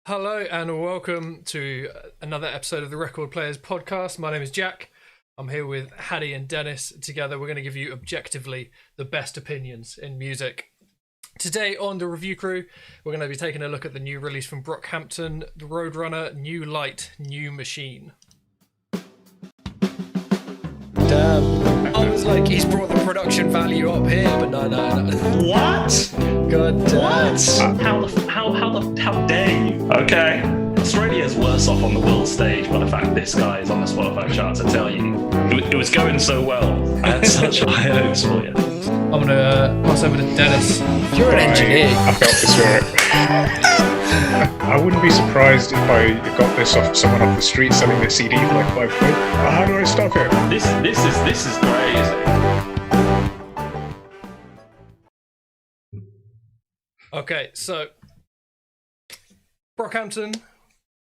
Hello and welcome to another episode of the Record Players podcast. My name is Jack. I'm here with Hattie and Dennis. Together we're going to give you objectively the best opinions in music. Today on the review crew, we're going to be taking a look at the new release from Brockhampton, the Roadrunner, New Light, New Machine. Damn. I was like, he's brought the production value up here, but no. What? God damn. What? How dare you? Okay. Australia's worse off on the world stage by the fact this guy is on the Spotify charts, I tell you. It was going so well. I had such high hopes for you. I'm going to pass over to Dennis. You're an engineer. I felt the spirit. I wouldn't be surprised if I got this off someone off the street selling their CD for like £5. How do I stop it? This is crazy. Okay, so Brockhampton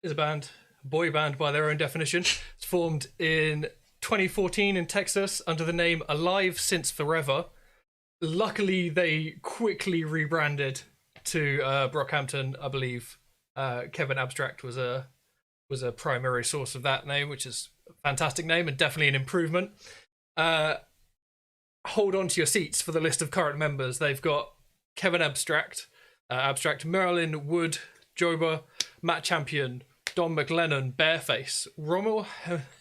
is a boy band by their own definition. It's formed in 2014 in Texas under the name Alive Since Forever. Luckily, they quickly rebranded to Brockhampton. I believe Kevin Abstract was a primary source of that name, which is a fantastic name and definitely an improvement. Hold on to your seats for the list of current members. They've got Kevin Abstract, Merlin Wood, Joba, Matt Champion, Don McLennan, Bareface, Rommel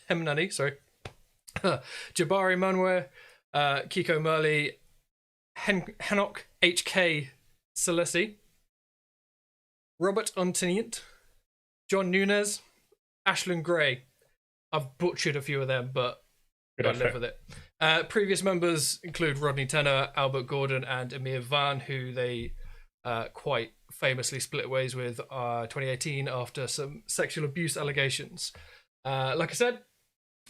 Hemnani, Jabari Manwe, Kiko Murley, Henok HK Salesi, Robert Untenient, John Nunez, Ashlyn Gray. I've butchered a few of them, but I live with it. Previous members include Rodney Tenner, Albert Gordon, and Amir Van, who they quite famously split ways with 2018 after some sexual abuse allegations. Like I said,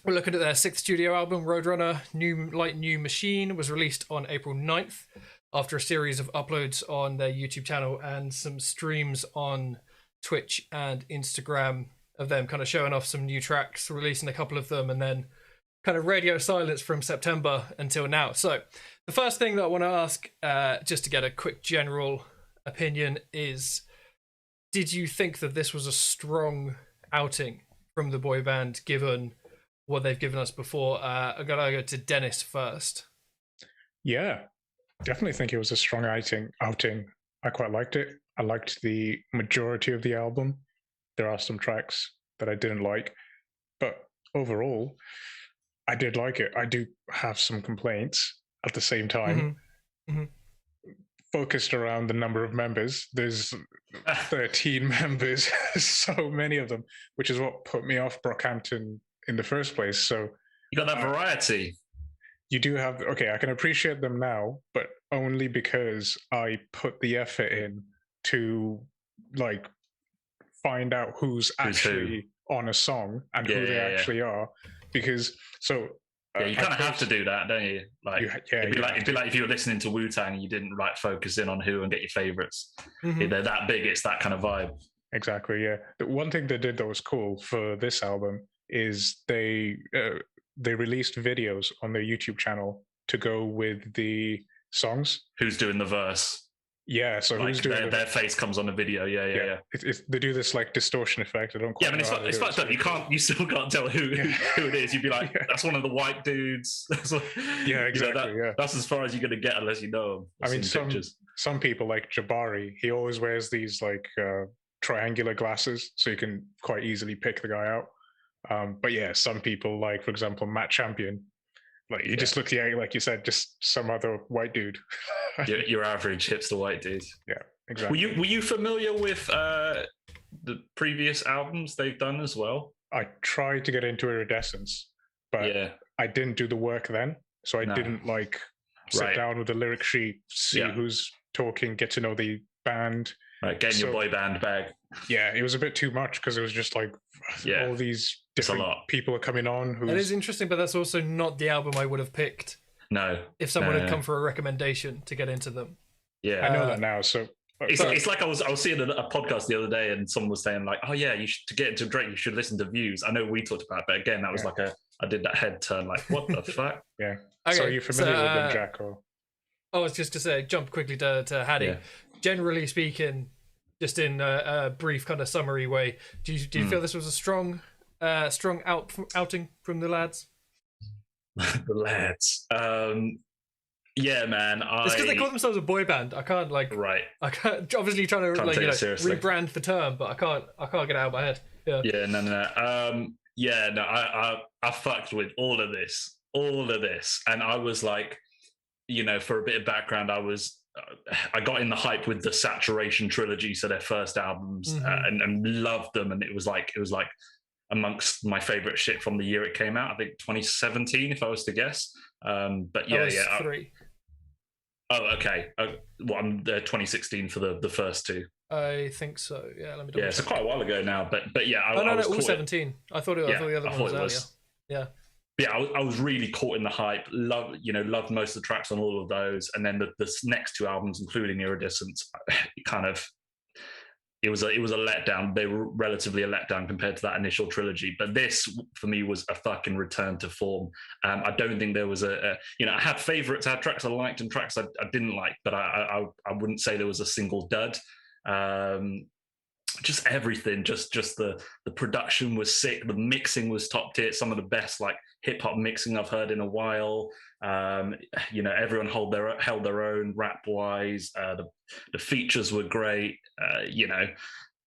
we're looking at their sixth studio album, Roadrunner, New Light, New Machine, was released on April 9th after a series of uploads on their YouTube channel and some streams on Twitch and Instagram of them kind of showing off some new tracks, releasing a couple of them, and then kind of radio silence from September until now. So the first thing that I want to ask, just to get a quick general opinion, is did you think that this was a strong outing from the boy band given what they've given us before? I gotta go to Dennis first. Yeah, definitely think it was a strong outing. I quite liked it. I liked the majority of the album. There are some tracks that I didn't like, but overall, I did like it. I do have some complaints at the same time. Mm-hmm. Focused around the number of members. There's 13 members, so many of them, which is what put me off Brockhampton in the first place. So you got that variety. You do have, okay, I can appreciate them now, but only because I put the effort in to like find out who's actually on a song and who they actually are. Because so you kind of have to do that, don't you? Like, it'd be like if you were listening to Wu-Tang and you didn't like focus in on who and get your favorites. Mm-hmm. They're that big, it's that kind of vibe. Exactly, yeah. The one thing they did that was cool for this album is they released videos on their YouTube channel to go with the songs. Who's doing the verse? Yeah, so like who's doing their face comes on the video. Yeah. They do this like distortion effect. I don't quite know. Yeah, it's fucked up. You still can't tell who it is. You'd be like, that's one of the white dudes. Yeah, exactly. That's as far as you're gonna get unless you know them. I mean, some people like Jabari. He always wears these like triangular glasses, so you can quite easily pick the guy out. But yeah, some people like, for example, Matt Champion. Like you just look like you said, just some other white dude. your average hipster white dude. Yeah, exactly. Were you familiar with the previous albums they've done as well? I tried to get into Iridescence, but I didn't do the work then, so I didn't like sit down with the lyric sheet, see who's talking, get to know the band. Right, getting your boy band bag. Yeah, it was a bit too much because it was just like all these different people are coming on. That is interesting, but that's also not the album I would have picked. No. If someone had come for a recommendation to get into them. Yeah. I know that now. So it's like I was seeing a podcast the other day and someone was saying like, oh yeah, to get into Drake, you should listen to Views. I know we talked about it, but again, that was like I did that head turn like, what the fuck? Yeah. Okay, so are you familiar with them, Jack? Or? I was just to say, jump quickly to Hattie. Generally speaking, just in a brief kind of summary way, do you feel this was a strong outing from the lads? The lads. Yeah, man. It's because they call themselves a boy band. I can't right. I can't obviously trying to rebrand the term, but I can't get it out of my head. Yeah. Yeah. No. Yeah. No. I fucked with all of this, and I was like, for a bit of background, I got in the hype with the Saturation trilogy, so their first albums, and loved them, and it was like amongst my favorite shit from the year it came out. I think 2017, if I was to guess. But yeah, yeah. 3. Oh, okay. I'm 2016 for the first two. I think so. Yeah, let me. Yeah, it's quite a while ago now, but yeah. I was all 17. I thought the other one was earlier. Yeah. Yeah, I was really caught in the hype. Loved most of the tracks on all of those, and then the next two albums, including Iridescence, it was a letdown. They were relatively a letdown compared to that initial trilogy. But this, for me, was a fucking return to form. I don't think there was I had favorites, I had tracks I liked and tracks I didn't like, but I wouldn't say there was a single dud. Just everything, just the production was sick, the mixing was top tier, some of the best like hip hop mixing I've heard in a while. Everyone held their own rap wise. The features were great.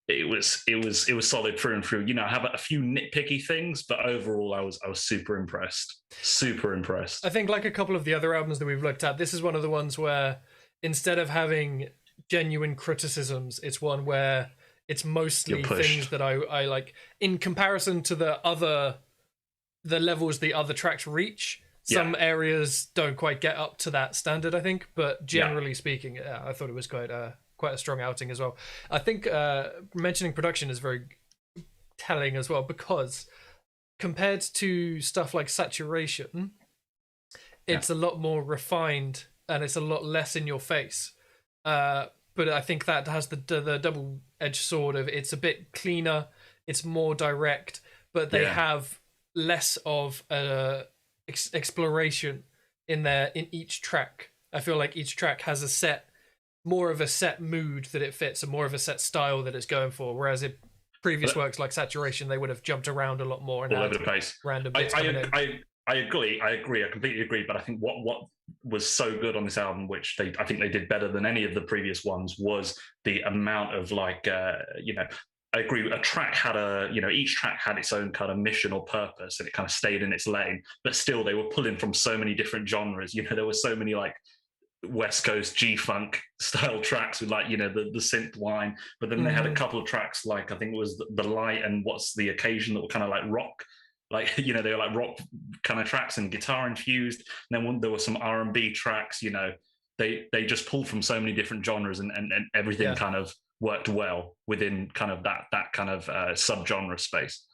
It was solid through and through. I have a few nitpicky things, but overall I was super impressed. Super impressed. I think like a couple of the other albums that we've looked at, this is one of the ones where instead of having genuine criticisms, it's one where it's mostly things that I like in comparison to the levels the other tracks reach. Some areas don't quite get up to that standard, I think, but generally speaking, I thought it was quite a strong outing as well. I think mentioning production is very telling as well, because compared to stuff like Saturation, it's a lot more refined and it's a lot less in your face. But I think that has the double-edged sword of it's a bit cleaner, it's more direct, but they have less of exploration in each track. I feel like each track has more of a set mood that it fits and more of a set style that it's going for, whereas in previous works like Saturation, they would have jumped around a lot more and all over the place. Random bits I agree. I completely agree. But I think what was so good on this album, which I think they did better than any of the previous ones, was the amount of I agree. A track had each track had its own kind of mission or purpose, and it kind of stayed in its lane. But still, they were pulling from so many different genres. There were so many like West Coast G-funk style tracks with the synth line, but then they had a couple of tracks like I think it was the Light and What's the Occasion that were kind of like rock. They were like rock kind of tracks and guitar infused. And then there were some R&B tracks. They just pulled from so many different genres, and everything kind of worked well within kind of that kind of subgenre space.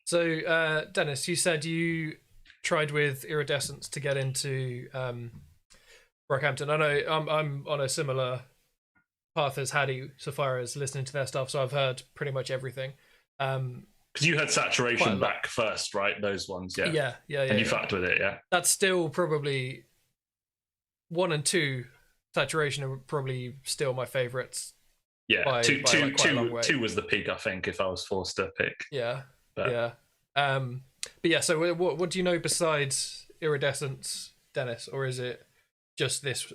So, Dennis, you said you tried with Iridescence to get into Brockhampton. I know I'm on a similar path as Hattie so far as listening to their stuff, so I've heard pretty much everything. Because you had Saturation back first, right? Those ones, yeah. And you fucked with it, yeah. That's still probably 1 and 2. Saturation are probably still my favourites. Yeah, two was the peak, I think, if I was forced to pick. Yeah, but yeah. So, what do you know besides Iridescence, Dennis, or is it just this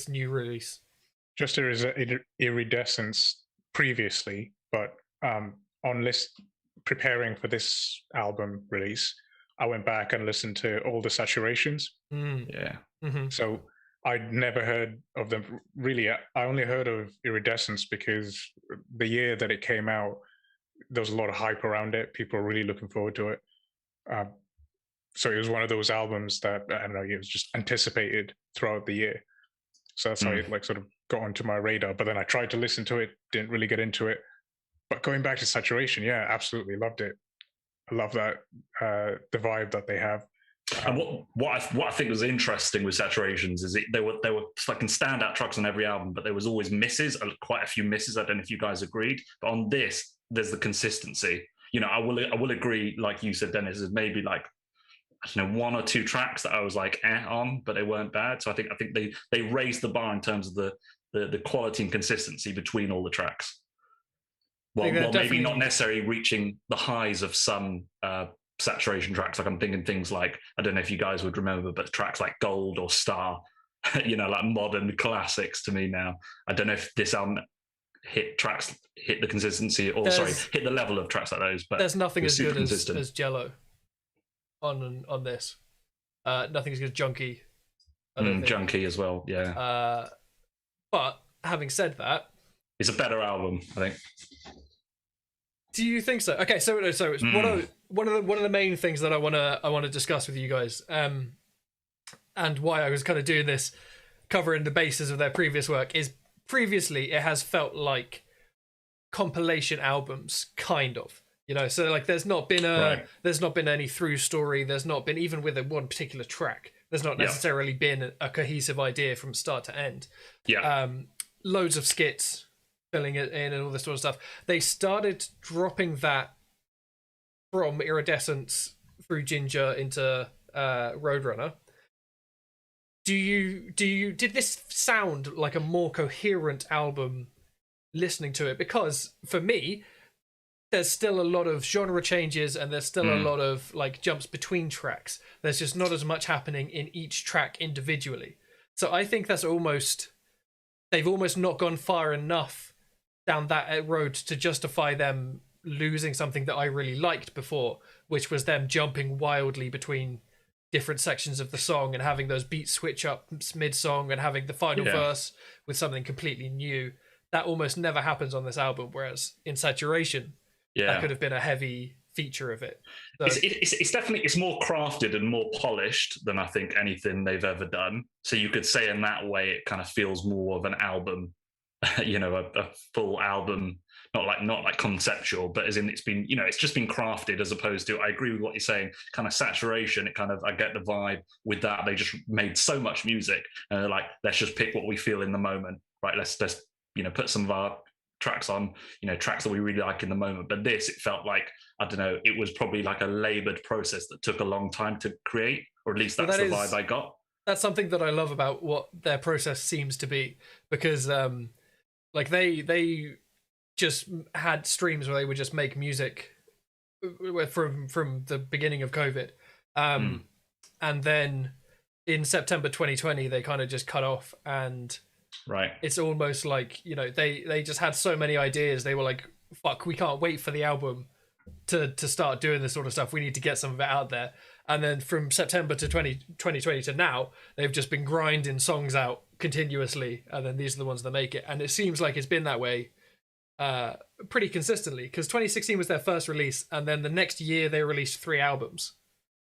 new release? Just Iridescence previously, but on preparing for this album release, I went back and listened to all the Saturations. Yeah. Mm-hmm. So I'd never heard of them. Really, I only heard of Iridescence because the year that it came out, there was a lot of hype around it. People were really looking forward to it. So it was one of those albums that, I don't know, it was just anticipated throughout the year. So that's how it sort of got onto my radar. But then I tried to listen to it, didn't really get into it. But going back to Saturation, yeah, absolutely loved it. I love that, the vibe that they have. And what I think was interesting with Saturations is there were fucking standout tracks on every album, but there was always misses, quite a few misses. I don't know if you guys agreed, but on this, there's the consistency. I will agree, like you said, Dennis, is maybe like, I don't know, 1 or 2 tracks that I was like on, but they weren't bad. So I think they raised the bar in terms of the quality and consistency between all the tracks. Well, Like, maybe not necessarily reaching the highs of some saturation tracks. Like I'm thinking things like, I don't know if you guys would remember, but tracks like Gold or Star, like modern classics to me now. I don't know if this album hit the consistency, or hit the level of tracks like those. But there's nothing as good as Jello on this. Nothing as good as Junkie. Junkie as well, yeah. But having said that, it's a better album, I think. Do you think so? Okay, so it's one of the main things that I wanna discuss with you guys, and why I was kind of doing this, covering the bases of their previous work, is previously it has felt like compilation albums, kind of. So like there's not been any through story. There's not been, even with one particular track, there's not necessarily been a cohesive idea from start to end. Yeah. Loads of skits filling it in and all this sort of stuff. They started dropping that from Iridescence through Ginger into Roadrunner. Did this sound like a more coherent album listening to it? Because for me, there's still a lot of genre changes and there's still a lot of like jumps between tracks. There's just not as much happening in each track individually. So I think they've almost not gone far enough down that road to justify them losing something that I really liked before, which was them jumping wildly between different sections of the song and having those beats switch up mid-song and having the final verse with something completely new. That almost never happens on this album, whereas in Saturation, that could have been a heavy feature of it. So, it's definitely, it's more crafted and more polished than I think anything they've ever done. So you could say in that way it kind of feels more of an album, a full album, not like conceptual, but as in it's been, it's just been crafted, as opposed to, I agree with what you're saying, kind of Saturation. It kind of, I get the vibe with that. They just made so much music and they're like, let's just pick what we feel in the moment, right? Let's put some of our tracks on, tracks that we really like in the moment. But this, it felt like, I don't know, it was probably like a labored process that took a long time to create, or at least that's the vibe I got. That's something that I love about what their process seems to be, because like they just had streams where they would just make music from the beginning of COVID, and then in September 2020 they kind of just cut off, and right, it's almost like they just had so many ideas. They were like, fuck, we can't wait for the album to start doing this sort of stuff. We need to get some of it out there. And then from September to 2020 to now, they've just been grinding songs out continuously, and then these are the ones that make it. And it seems like it's been that way pretty consistently, because 2016 was their first release, and then the next year they released 3 albums.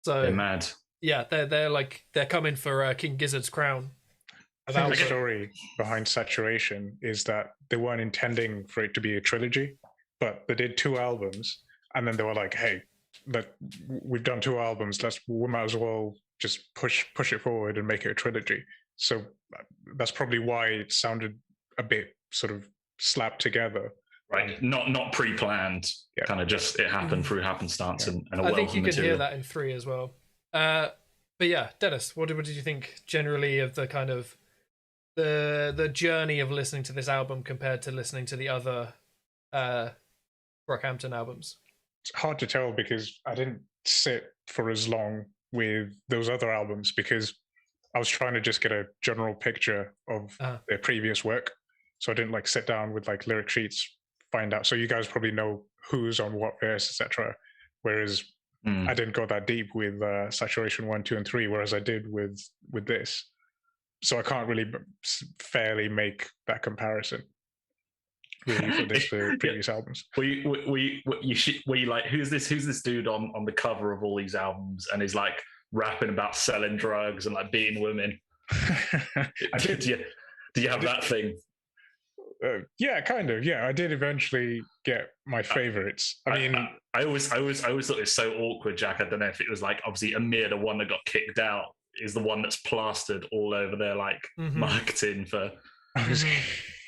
So they're mad. Yeah, they're coming for King Gizzard's crown. I think the story behind Saturation is that they weren't intending for it to be a trilogy, but they did 2 albums, and then they were like, hey, we've done 2 albums, we might as well just push it forward and make it a trilogy. So that's probably why it sounded a bit sort of slapped together. Right, not pre-planned, kind of just it happened through happenstance and a I think you can material. hear that in 3 as well. But yeah, Dennis, what did you think generally of the kind of the journey of listening to this album compared to listening to the other Brockhampton albums? It's hard to tell because I didn't sit for as long with those other albums, because I was trying to just get a general picture of their previous work. So I didn't sit down with lyric sheets, find out. So you guys probably know who's on what verse, etc. Whereas I didn't go that deep with Saturation 1, 2, and 3, whereas I did with this. So I can't really fairly make that comparison really for this previous albums. Were you like, who's this dude on the cover of all these albums and is like rapping about selling drugs and beating women? I did. Do you have that thing? Yeah, kind of. Yeah, I did eventually get my favorites. I mean, I always thought it was so awkward, Jack. I don't know if it was obviously Amir, the one that got kicked out, is the one that's plastered all over their marketing for.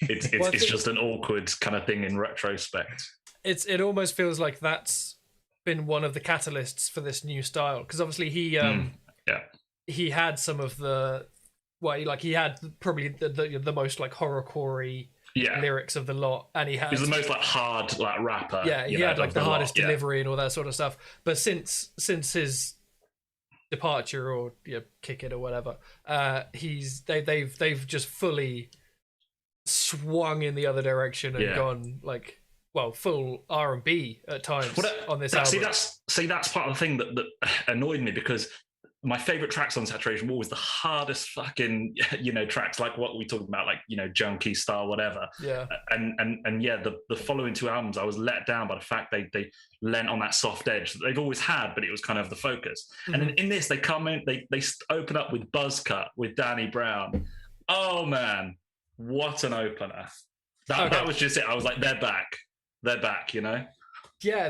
It's just an awkward kind of thing in retrospect. It almost feels like that's been one of the catalysts for this new style, because obviously he had some of the well, he had probably the most like horrorcore Yeah, lyrics of the lot, and he he's had the most like hard like rapper. yeah, you he know, had like of the lot, hardest yeah. delivery and all that sort of stuff. But since his departure or kick it or whatever, they've just fully swung in the other direction and gone like full R&B at times on this album. That's part of the thing that annoyed me, because my favorite tracks on Saturation were always the hardest fucking tracks, like what we talked about, like Junkie Style, whatever. Yeah. And yeah, the following two albums, I was let down by the fact they lent on that soft edge that they've always had, but it was kind of the focus. Mm-hmm. And then in this, they come in, they open up with Buzz Cut with Danny Brown. Oh man, what an opener! That was just it. I was like, they're back, Yeah,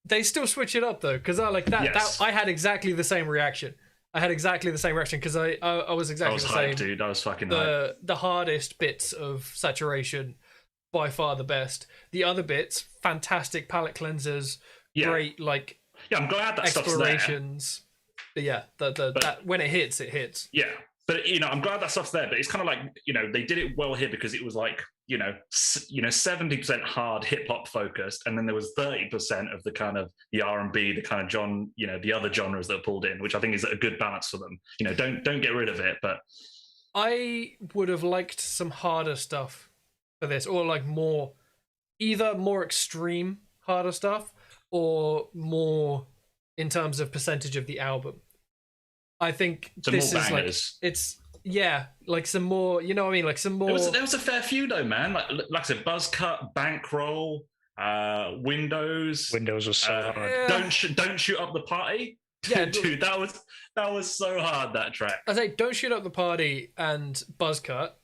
they still switch it up though, because I like that. Yes. I had exactly the same reaction. Because I was exactly the same, hyped, dude. I was fucking hyped. The hardest bits of Saturation, by far the best. The other bits, fantastic palate cleansers, great like I'm glad that explorations. Stuff's there. But that when it hits, it hits. Yeah. But I'm glad that stuff's there. But it's kind of like they did it well here, because it was like 70% hard hip hop focused, and then there was 30% of the kind of the R&B, the kind of the other genres that are pulled in, which I think is a good balance for them. Don't get rid of it. But I would have liked some harder stuff for this, or like either more extreme harder stuff, or more in terms of percentage of the album. I think this is bangers. Like like some more, like some more. There was a fair few though, man. Like I said, Buzz Cut, Bankroll, Windows. Windows was so hard. Yeah. Don't shoot up the party. Yeah, dude, that was so hard, that track. I say Don't Shoot Up the Party and Buzz Cut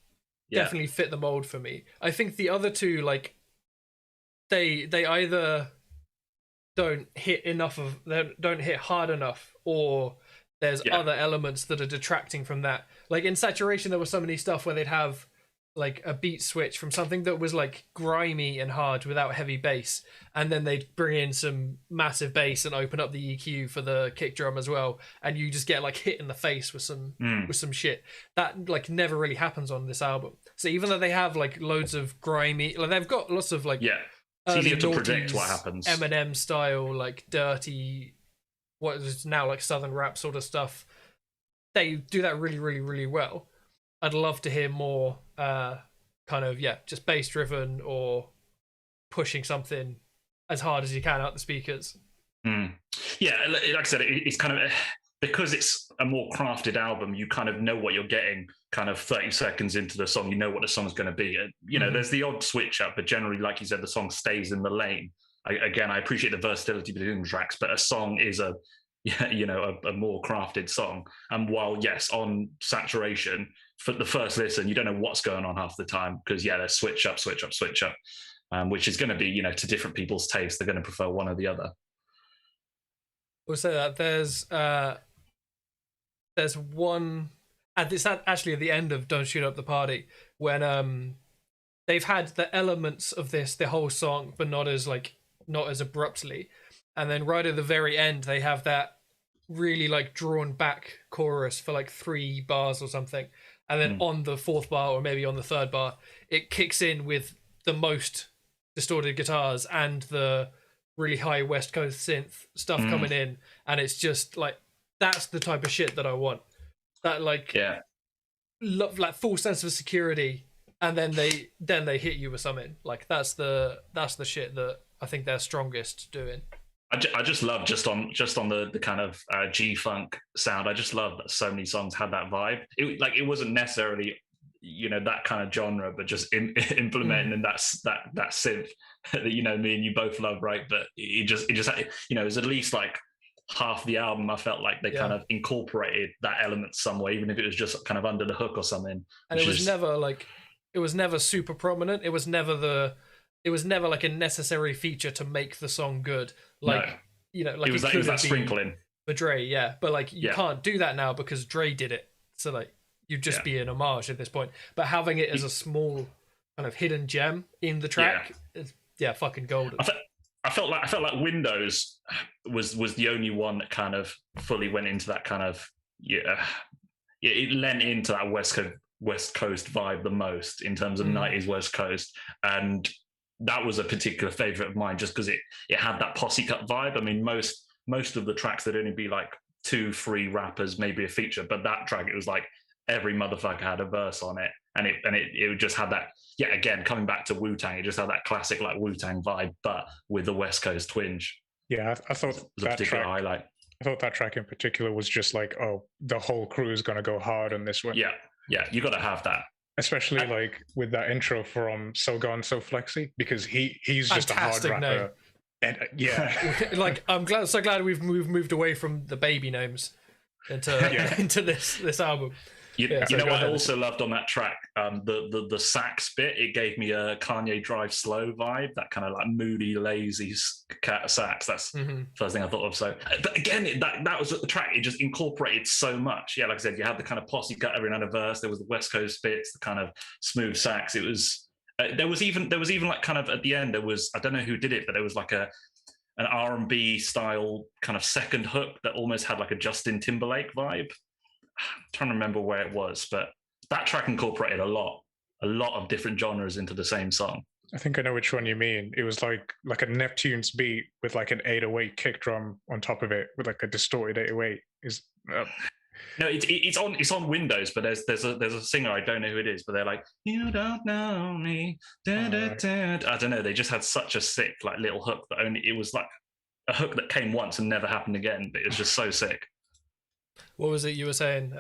definitely fit the mold for me. I think the other two, like, they either don't hit hard enough, or there's other elements that are detracting from that. Like in Saturation, there was so many stuff where they'd have like a beat switch from something that was like grimy and hard without heavy bass, and then they'd bring in some massive bass and open up the EQ for the kick drum as well, and you just get like hit in the face with some shit that like never really happens on this album. So even though they have like loads of grimy, like they've got lots of like it's easier to predict what happens, Eminem style, like dirty, what is now like southern rap sort of stuff. They do that really, really, really well. I'd love to hear more kind of just bass driven, or pushing something as hard as you can out the speakers. Yeah, like I said, it's kind of, because it's a more crafted album, you kind of know what you're getting kind of 30 seconds into the song. You know what the song's going to be. There's the odd switch up, but generally, like you said, the song stays in the lane. I appreciate the versatility between the tracks, but a song is a more crafted song. And while on Saturation, for the first listen, you don't know what's going on half the time, because there's switch up, which is going to be to different people's taste. They're going to prefer one or the other. We'll say that there's one, and it's actually at the end of Don't Shoot Up the Party, when they've had the elements of the whole song, but not as abruptly. And then right at the very end, they have that really like drawn back chorus for like 3 bars or something. And then on the 4th bar, or maybe on the 3rd bar, it kicks in with the most distorted guitars and the really high West Coast synth stuff coming in. And it's just like, that's the type of shit that I want. That like, like full sense of security. And then they hit you with something. Like that's the shit that I think they're strongest doing. I just love just on the kind of G-funk sound. I just love that so many songs had that vibe. It wasn't necessarily that kind of genre, but just implementing that synth that me and you both love, right? But it just it was at least like half the album. I felt like they kind of incorporated that element some way, even if it was just kind of under the hook or something. And it was never super prominent. It was never like a necessary feature to make the song good. Like, like it was that sprinkling for Dre, but like you can't do that now because Dre did it. So like you'd just be an homage at this point. But having it as a small kind of hidden gem in the track is fucking golden. I felt like Windows was the only one that kind of fully went into that kind of it lent into that West Coast vibe the most in terms of 90s West Coast. And that was a particular favorite of mine just because it had that posse cut vibe. I mean, most of the tracks, there'd only be like 2-3 rappers, maybe a feature, but that track, it was like every motherfucker had a verse on it. And it just had that, again, coming back to Wu-Tang, it just had that classic like Wu-Tang vibe, but with the West Coast twinge. Yeah, I thought it was a particular highlight. I thought that track in particular was just like, oh, the whole crew is going to go hard on this one. Yeah, you got to have that. Especially like with that intro from So Gone, So Flexy, because he's just a hard rapper. Name. And like I'm so glad we've moved away from the baby names into this album. You know what I also loved on that track? The sax bit. It gave me a Kanye Drive Slow vibe, that kind of like moody, lazy sax. That's the first thing I thought of. So, but again, that was the track. It just incorporated so much. Yeah, like I said, you had the kind of posse cut every another verse. There was the West Coast bits, the kind of smooth sax. It was there was even like kind of at the end, there was, I don't know who did it, but there was like an R&B style kind of second hook that almost had like a Justin Timberlake vibe. I'm trying to remember where it was, but that track incorporated a lot of different genres into the same song. I think I know which one you mean. It was like a Neptune's beat with like an 808 kick drum on top of it with like a distorted 808. No, it's on Windows, but there's a singer, I don't know who it is, but they're like, you don't know me. Da, da, da. I don't know. They just had such a sick like little hook that it was like a hook that came once and never happened again. But it was just so sick. What was it you were saying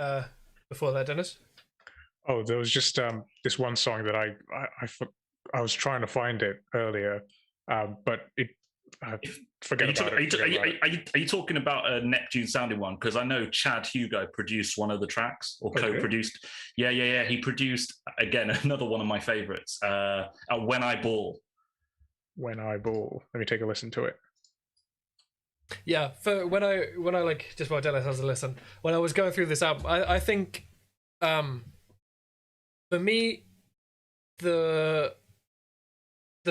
before that, Dennis? Oh, there was just this one song that I was trying to find it earlier, but forget about it. Are you talking about a Neptune sounding one? Because I know Chad Hugo produced one of the tracks, or co-produced. Yeah. He produced, again, another one of my favorites, When I Ball. When I Ball. Let me take a listen to it. Yeah, for when I like, just while Dennis has a listen, when I was going through this album, I think for me the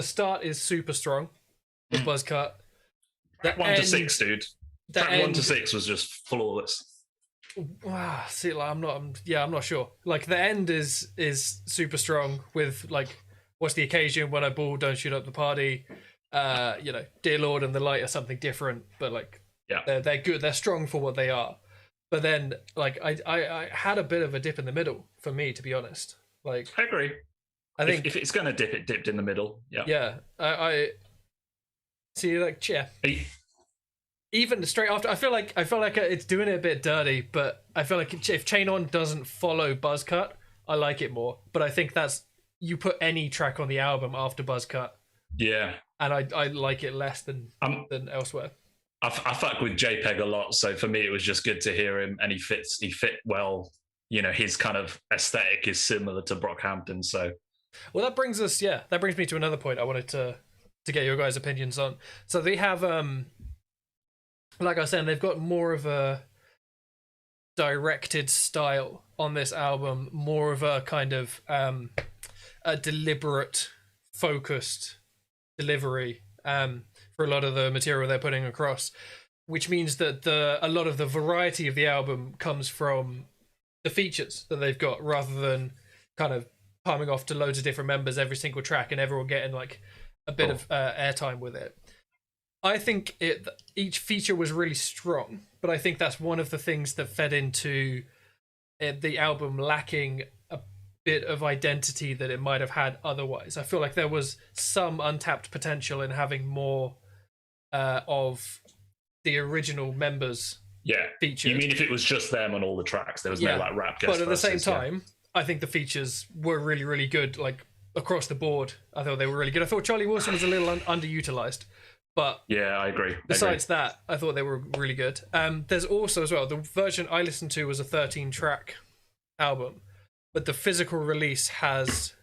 start is super strong with Buzzcut. Track 1 to 6, dude. Track 1 to 6 was just flawless. Wow, see, like I'm not sure. Like the end is super strong with like, what's the occasion, when I ball, don't shoot up the party. Dear Lord and the Light are something different, but like they're good, they're strong for what they are. But then like I had a bit of a dip in the middle for me, to be honest. Like I agree. I think if it's gonna dip, it dipped in the middle. I see, like even straight after, I feel like it's doing it a bit dirty, but I feel like if Chain On doesn't follow Buzzcut, I like it more. But I think that's, you put any track on the album after Buzzcut, and I like it less than elsewhere. I fuck with JPEG a lot, so for me it was just good to hear him, and he fit well. You know, his kind of aesthetic is similar to Brockhampton. So, well, that brings me to another point I wanted to get your guys' opinions on. So they have, like I said, they've got more of a directed style on this album, more of a kind of a deliberate, focused delivery for a lot of the material they're putting across, which means that a lot of the variety of the album comes from the features that they've got, rather than kind of palming off to loads of different members every single track and everyone getting like a bit of airtime with it. I think each feature was really strong, but I think that's one of the things that fed into the album lacking a bit of identity that it might have had otherwise. I feel like there was some untapped potential in having more of the original members. Featured. You mean if it was just them on all the tracks, there was no like rap guest But at the same verses, time, I think the features were really, really good, like across the board. I thought they were really good. I thought Charlie Wilson was a little underutilized, but I agree. Besides that, I thought they were really good. There's also as well, the version I listened to was a 13-track album, but the physical release has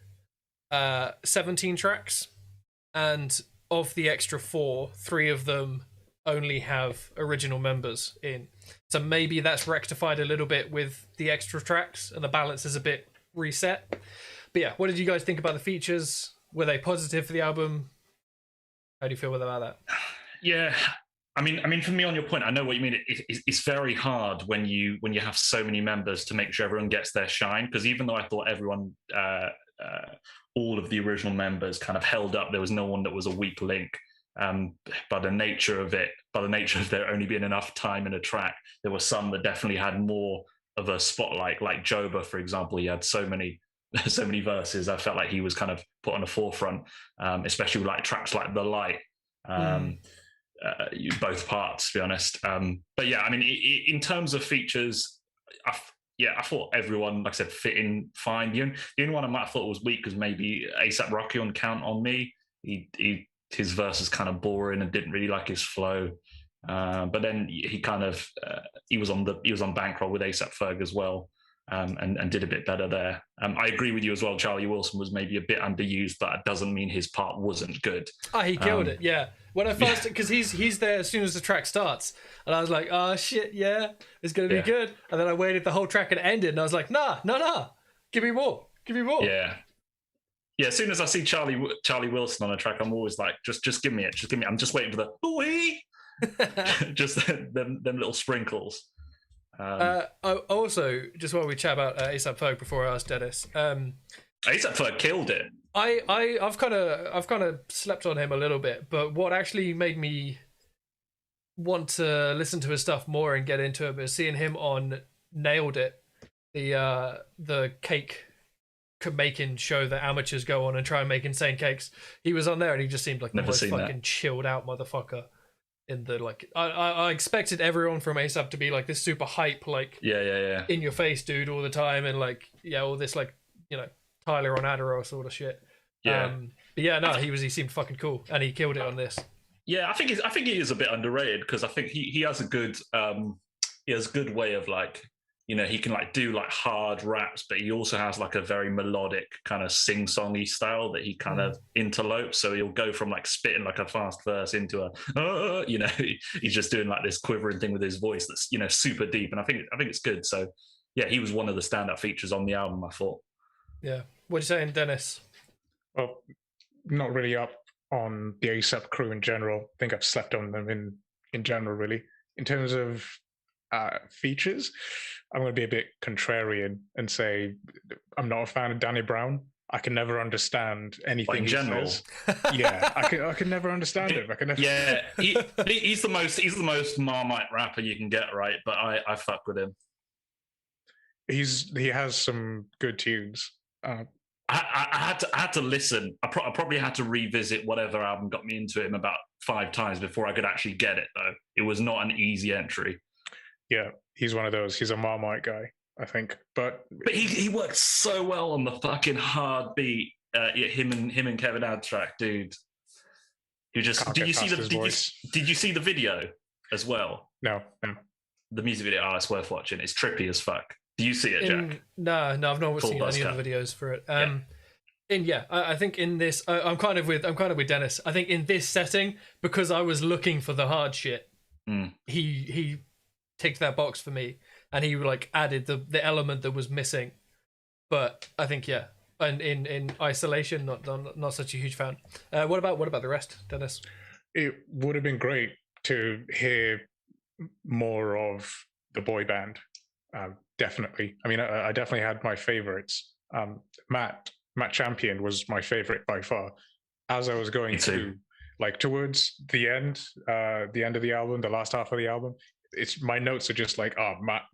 17 tracks, and of the extra 4, 3 of them only have original members in. So maybe that's rectified a little bit with the extra tracks and the balance is a bit reset. But yeah, what did you guys think about the features? Were they positive for the album? How do you feel about that? Yeah, I mean, for me, on your point, I know what you mean. It's very hard when you have so many members to make sure everyone gets their shine. Because even though I thought everyone, all of the original members, kind of held up, there was no one that was a weak link. By the nature of it, by the nature of there only being enough time in a track, there were some that definitely had more of a spotlight. Like Joba, for example, he had so many verses. I felt like he was kind of put on the forefront, especially with like tracks like The Light. Both parts, to be honest. But yeah, I mean, in terms of features, I thought everyone, like I said, fit in fine. The only one I might have thought was weak was maybe A$AP Rocky on Count on Me. His verse is kind of boring and didn't really like his flow. But then he kind of he was on Bankroll with A$AP Ferg as well. And did a bit better there. I agree with you as well. Charlie Wilson was maybe a bit underused, but that doesn't mean his part wasn't good. Oh, he killed it, yeah. When I first, because he's there as soon as the track starts, and I was like, oh shit, yeah, it's gonna be good. And then I waited the whole track and it ended, and I was like, nah, give me more. Yeah. As soon as I see Charlie Wilson on a track, I'm always like, just give me it, I'm just waiting for the wee, just them little sprinkles. Also, just while we chat about A$AP Ferg before I ask Dennis, A$AP Ferg killed it. I've kind of slept on him a little bit, but what actually made me want to listen to his stuff more and get into it was seeing him on Nailed It, the cake making show that amateurs go on and try and make insane cakes. He was on there and he just seemed like the most fucking chilled out motherfucker. In the I expected everyone from A$AP to be like this super hype, like in your face dude all the time, and like all this like Tyler on Adderall sort of shit. But he seemed fucking cool and he killed it on this. I think he is a bit underrated because I think he has a good way of like, he can like do like hard raps, but he also has like a very melodic kind of sing-songy style that he kind of interlopes. So he'll go from like spitting like a fast verse into a, he's just doing like this quivering thing with his voice that's, super deep. And I think it's good. So yeah, he was one of the standout features on the album, I thought. Yeah. What are you saying, Dennis? Well, not really up on the A$AP crew in general. I think I've slept on them in general, really. In terms of features, I'm going to be a bit contrarian and say I'm not a fan of Danny Brown. I can never understand anything he says. Yeah, I can never understand him. I can never. Yeah, he's the most Marmite rapper you can get, right? But I fuck with him. He has some good tunes. I had to listen. I probably had to revisit whatever album got me into him about 5 times before I could actually get it. Though it was not an easy entry. Yeah, he's one of those. He's a Marmite guy, I think. But he worked so well on the fucking hard beat. Him and Kevin Abstract, dude. Did you see the video as well? No. The music video. Oh, it's worth watching. It's trippy as fuck. Do you see it, Jack? No, I've not seen any of the videos for it. I think in this, I'm kind of with Dennis. I think in this setting, because I was looking for the hard shit, he ticked that box for me, and he like added the element that was missing. But I think and in isolation, not such a huge fan. What about the rest, Dennis? It would have been great to hear more of the boy band. Definitely. I mean, I definitely had my favorites. Matt Champion was my favorite by far. As I was going to like towards the end of the album, the last half of the album, it's my notes are just like,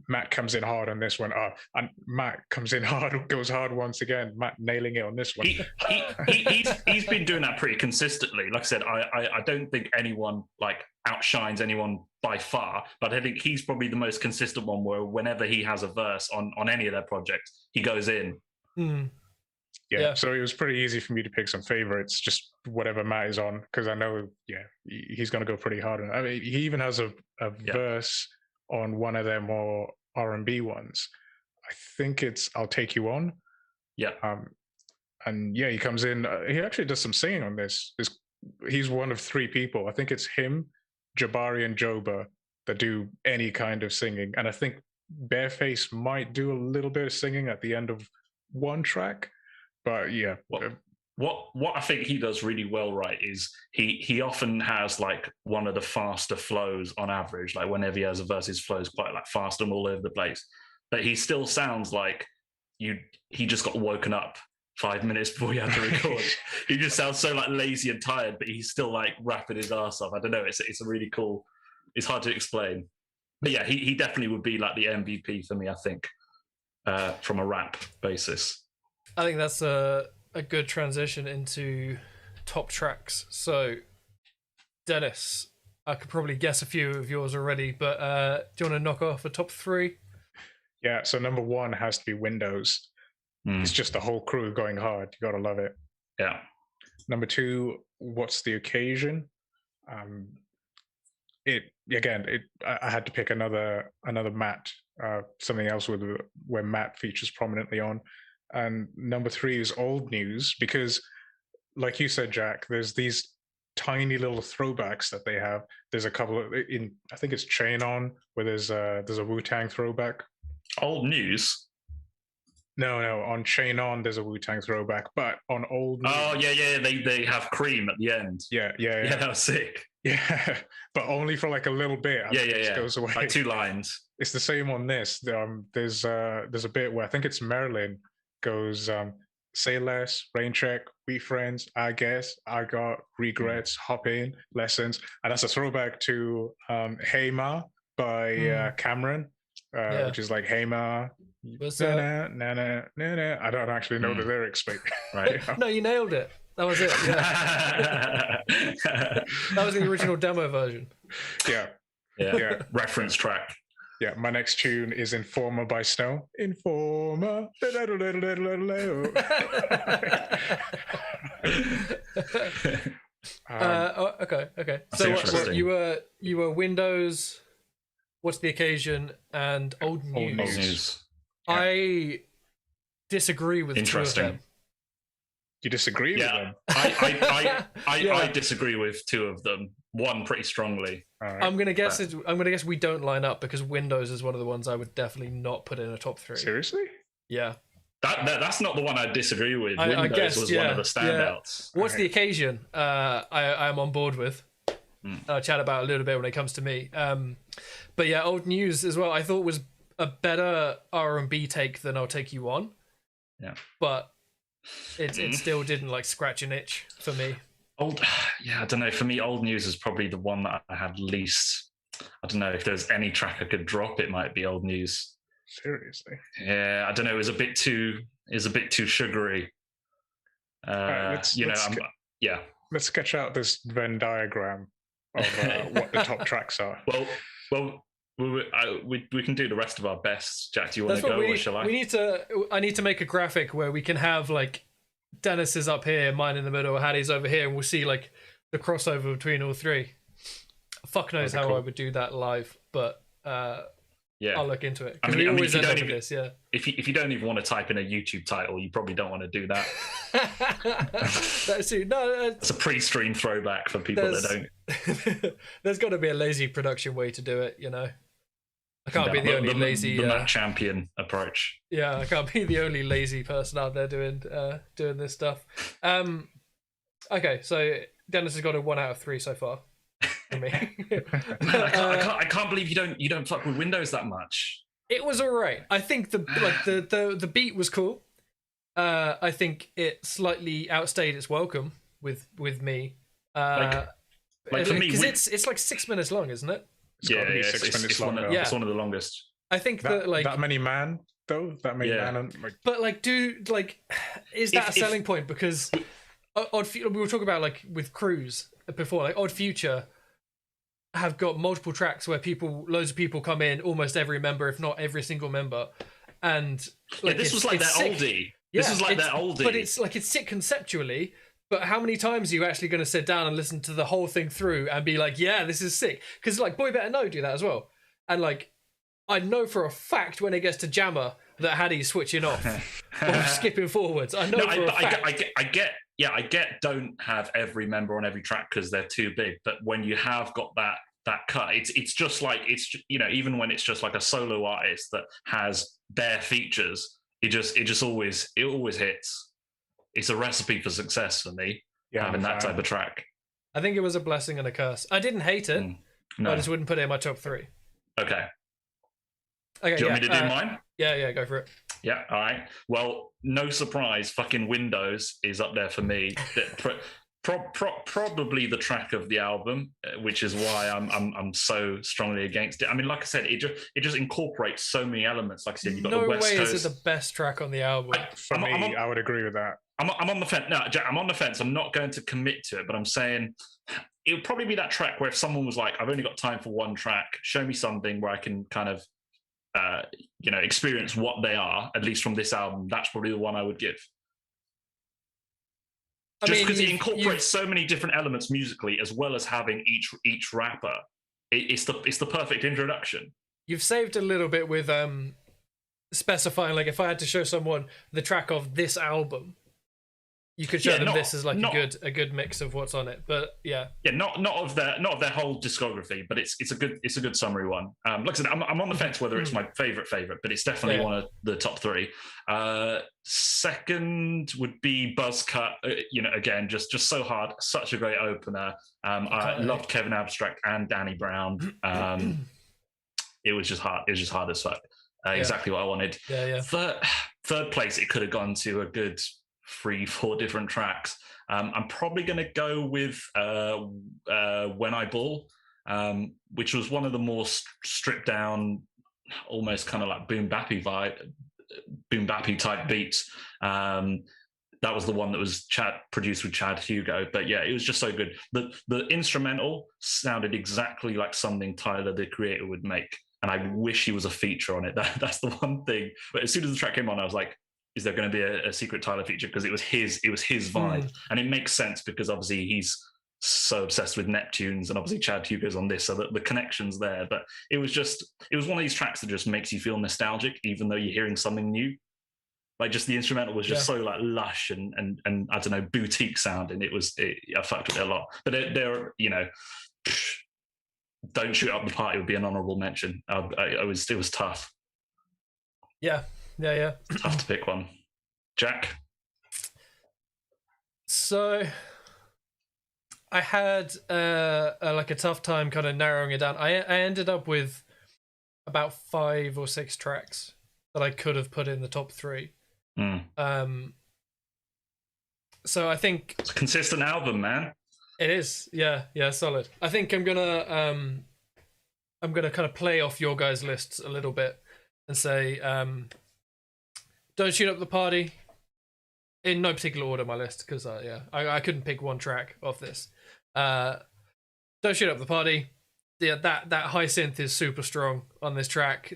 Matt comes in hard on this one. And Matt comes in hard, goes hard once again. Matt nailing it on this one. He's been doing that pretty consistently. Like I said, I don't think anyone like outshines anyone by far, but I think he's probably the most consistent one where whenever he has a verse on any of their projects, he goes in. Yeah, so it was pretty easy for me to pick some favorites, just whatever Matt is on, because I know, he's going to go pretty hard. I mean, he even has a verse on one of their more R&B ones. I think it's "I'll Take You On." Yeah. And he comes in. He actually does some singing on this. He's one of 3 people. I think it's him, Jabari, and Joba that do any kind of singing. And I think Bareface might do a little bit of singing at the end of one track. But what I think he does really well, right, is he often has like one of the faster flows on average. Like whenever he has a verse, his flow is quite like fast and all over the place. But he still sounds like he just got woken up 5 minutes before he had to record. He just sounds so like lazy and tired, but he's still like rapping his ass off. I don't know. It's a really cool. It's hard to explain. But yeah, he definitely would be like the MVP for me, I think, from a rap basis. I think that's a good transition into top tracks. So, Dennis, I could probably guess a few of yours already, but do you want to knock off a top 3? Yeah, so number 1 has to be Windows. It's just the whole crew going hard. You gotta love it. Yeah. Number 2, What's the Occasion? I had to pick another Matt, something else where Matt features prominently on. And number 3 is Old News, because like you said, Jack, there's these tiny little throwbacks that they have. There's a couple I think it's Chain On, where there's a Wu-Tang throwback. Old News? No, on Chain On there's a Wu-Tang throwback, but on Old News... Oh, yeah, they have Cream at the end. Yeah. Yeah, that was sick. Yeah, but only for like a little bit. Yeah. Goes away. Like 2 lines. It's the same on this. There's a bit where I think it's Marilyn goes, say less, rain check, we friends, I guess, I got regrets, hop in, lessons. And that's a throwback to Hey Ma by Cameron, which is like, Hey Ma, na na na na. I don't actually know the lyrics, but right. No, you nailed it. That was it. Yeah. That was the original demo version. Yeah. Reference track. Yeah, my next tune is Informer by Snow. Informer. Okay. So what, you were Windows, What's the Occasion, and Old News. Old News. Yeah. I disagree with 2 of them. You disagree with them? I disagree with 2 of them. 1 pretty strongly. Right. I'm gonna guess we don't line up, because Windows is one of the ones I would definitely not put in a top 3. Seriously? Yeah. That's not the one I disagree with. Windows I guess, was one of the standouts. Yeah. What's the Occasion? I am on board with. I'll chat about it a little bit when it comes to me. But yeah, Old News as well, I thought was a better R&B take than I'll Take You On. Yeah. But it still didn't like scratch an itch for me. I don't know. For me, Old News is probably the one that I had least. I don't know if there's any track I could drop. It might be Old News. Seriously? Yeah, I don't know. It was a bit too sugary. Let's sketch out this Venn diagram of what the top tracks are. Well, we can do the rest of our best. Jack, do you want to go, or shall I? I need to make a graphic where we can have like Dennis is up here, mine in the middle, Hattie's over here, and we'll see like the crossover between all 3. Fuck knows how I would do that live, but I'll look into it. Because we always end up with this, yeah. If you don't even want to type in a YouTube title, you probably don't want to do that. That's a pre-stream throwback for people that don't. There's got to be a lazy production way to do it, you know. I can't be the only lazy. The Matt Champion approach. Yeah, I can't be the only lazy person out there doing this stuff. Okay, so Dennis has got a 1 out of 3 so far. For me. Man, I can't believe you don't fuck with Windows that much. It was alright. I think the beat was cool. I think it slightly outstayed its welcome with me. Like for me, because it's like 6 minutes long, isn't it? It's one of the longest. I think that many man though. That many man. But is that a selling point? Because we were talking about like with Cruise before, like Odd Future have got multiple tracks where loads of people come in, almost every member, if not every single member, and this was like their oldie. This is like their oldie. But it's sick conceptually. But how many times are you actually going to sit down and listen to the whole thing through and be like, yeah, this is sick? Because like Boy Better Know do that as well. And like, I know for a fact when it gets to Jammer that Hattie's switching off or skipping forwards. I know for a fact. I get don't have every member on every track because they're too big. But when you have got that cut, it's just like, even when it's just like a solo artist that has bare features, it always hits. it's a recipe for success for me, having that type of track. I think it was a blessing and a curse. I didn't hate it. No. I just wouldn't put it in my top 3. Okay. Okay. Do you want me to do mine? Yeah, go for it. Yeah, all right. Well, no surprise, fucking Windows is up there for me. Probably the track of the album, which is why I'm so strongly against it. I mean, like I said, it just incorporates so many elements. Like I said, you've got the West Coast. No way is it the best track on the album. I would agree with that. I'm on the fence. No, Jack, I'm on the fence. I'm not going to commit to it, but I'm saying it would probably be that track where if someone was like, I've only got time for one track, show me something where I can kind of, experience what they are, at least from this album, that's probably the one I would give. Just because it incorporates so many different elements musically, as well as having each rapper, it's the perfect introduction. You've saved a little bit with specifying, like, if I had to show someone the track of this album, you could show them this as like a good mix of what's on it. But not of their whole discography, but it's a good summary one. Like I said, I'm on the fence whether it's my favorite, but it's definitely one of the top 3. Second would be Buzzcut. Again, just so hard, such a great opener. I loved Kevin Abstract and Danny Brown. It was just hard. It was just hard as fuck. Exactly what I wanted. Third place, it could have gone to a good 3-4 different tracks. I'm probably going to go with When I Ball, which was one of the more stripped down, almost kind of like boom bappy type beats. That was the one that was produced with Chad Hugo. But yeah, it was just so good. The instrumental sounded exactly like something Tyler, the Creator, would make. And I wish he was a feature on it. That's the one thing. But as soon as the track came on, I was like, is there going to be a secret Tyler feature? Because it was his vibe. And it makes sense because obviously he's so obsessed with Neptunes, and obviously Chad Hugo's on this, so the connection's there. But it was one of these tracks that just makes you feel nostalgic, even though you're hearing something new. Like, just the instrumental was just so like lush and I don't know, boutique sounding. I fucked with it a lot. But they're Don't Shoot Up the Party would be an honourable mention. It was tough. Yeah. Tough to pick one. Jack? So I had like a tough time kind of narrowing it down. I ended up with about 5 or 6 tracks that I could have put in the top 3. So I think it's a consistent album, man. It is. Yeah, solid. I think I'm gonna kind of play off your guys' lists a little bit and say Don't Shoot Up the Party, in no particular order, my list, because I couldn't pick one track off this. Don't Shoot Up the Party. Yeah, that high synth is super strong on this track.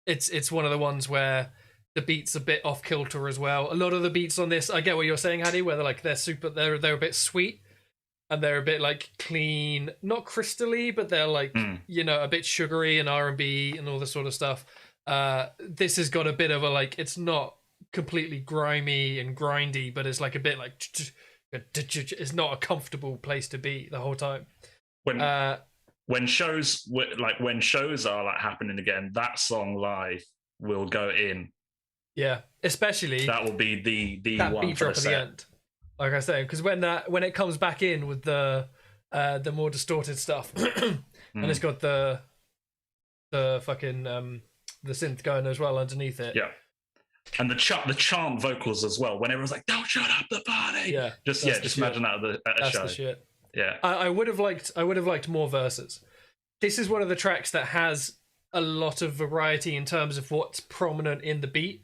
It's one of the ones where the beat's a bit off kilter as well. A lot of the beats on this, I get what you're saying, Hattie, where they're a bit sweet and they're a bit like clean, not crystally, but they're like a bit sugary and R&B and all this sort of stuff. This has got a bit of a like, it's not completely grimy and grindy, but it's like a bit like it's not a comfortable place to be the whole time. When shows are like happening again, that song live will go in. Yeah, especially that will be the that one beat for drop the at set. the end. Like I say, because when it comes back in with the more distorted stuff, and it's got the fucking the synth going as well underneath it. Yeah, and the chant vocals as well. When everyone's like, "Don't shut up the party." Yeah, just imagine that at a that's show. The shit. Yeah, I would have liked more verses. This is one of the tracks that has a lot of variety in terms of what's prominent in the beat,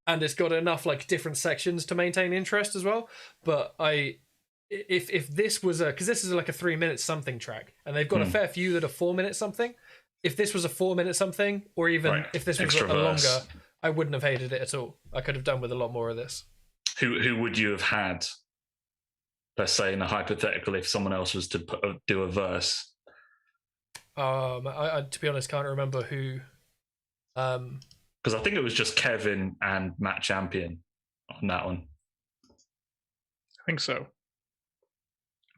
and it's got enough like different sections to maintain interest as well. But if this was because this is like a 3-minute something track, and they've got a fair few that are 4-minute something. If this was a 4-minute something, or even if this was a longer, I wouldn't have hated it at all. I could have done with a lot more of this. Who would you have had? Let's say in a hypothetical, if someone else was to do a verse. I to be honest, can't remember who. Because I think it was just Kevin and Matt Champion on that one. I think so.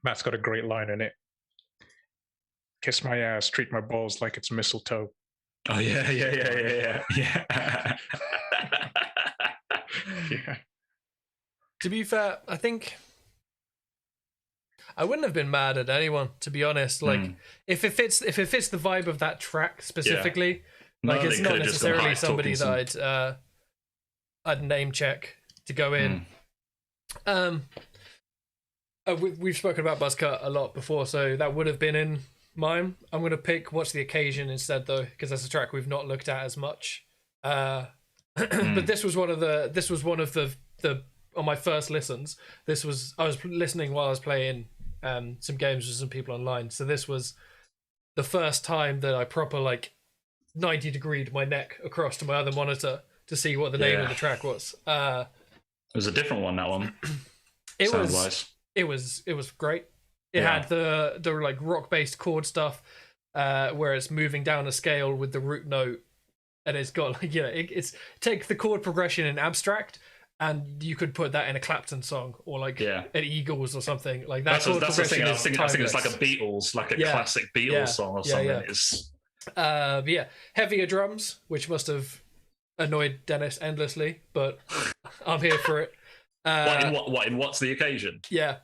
Matt's got a great line in it. Kiss my ass, treat my balls like it's mistletoe. Oh yeah. Yeah. To be fair, I think I wouldn't have been mad at anyone, to be honest. Like, if it fits the vibe of that track specifically, like it's not necessarily somebody that I'd name check to go in. We've spoken about Buzzcut a lot before, so that would have been in mine. I'm going to pick What's the Occasion instead, though, because that's a track we've not looked at as much. But this was one of the on my first listens. I was listening while I was playing some games with some people online. So this was the first time that I proper 90-degreed my neck across to my other monitor to see what the name of the track was. It was a different one, that one. It was great. It had the rock-based chord stuff, where it's moving down a scale with the root note, and it's got it's take the chord progression in abstract, and you could put that in a Clapton song or an Eagles or something like that. That's the thing. I was thinking it's like a Beatles, like a classic Beatles song or something. It's heavier drums, which must have annoyed Dennis endlessly, but I'm here for it. In What's the Occasion? Yeah,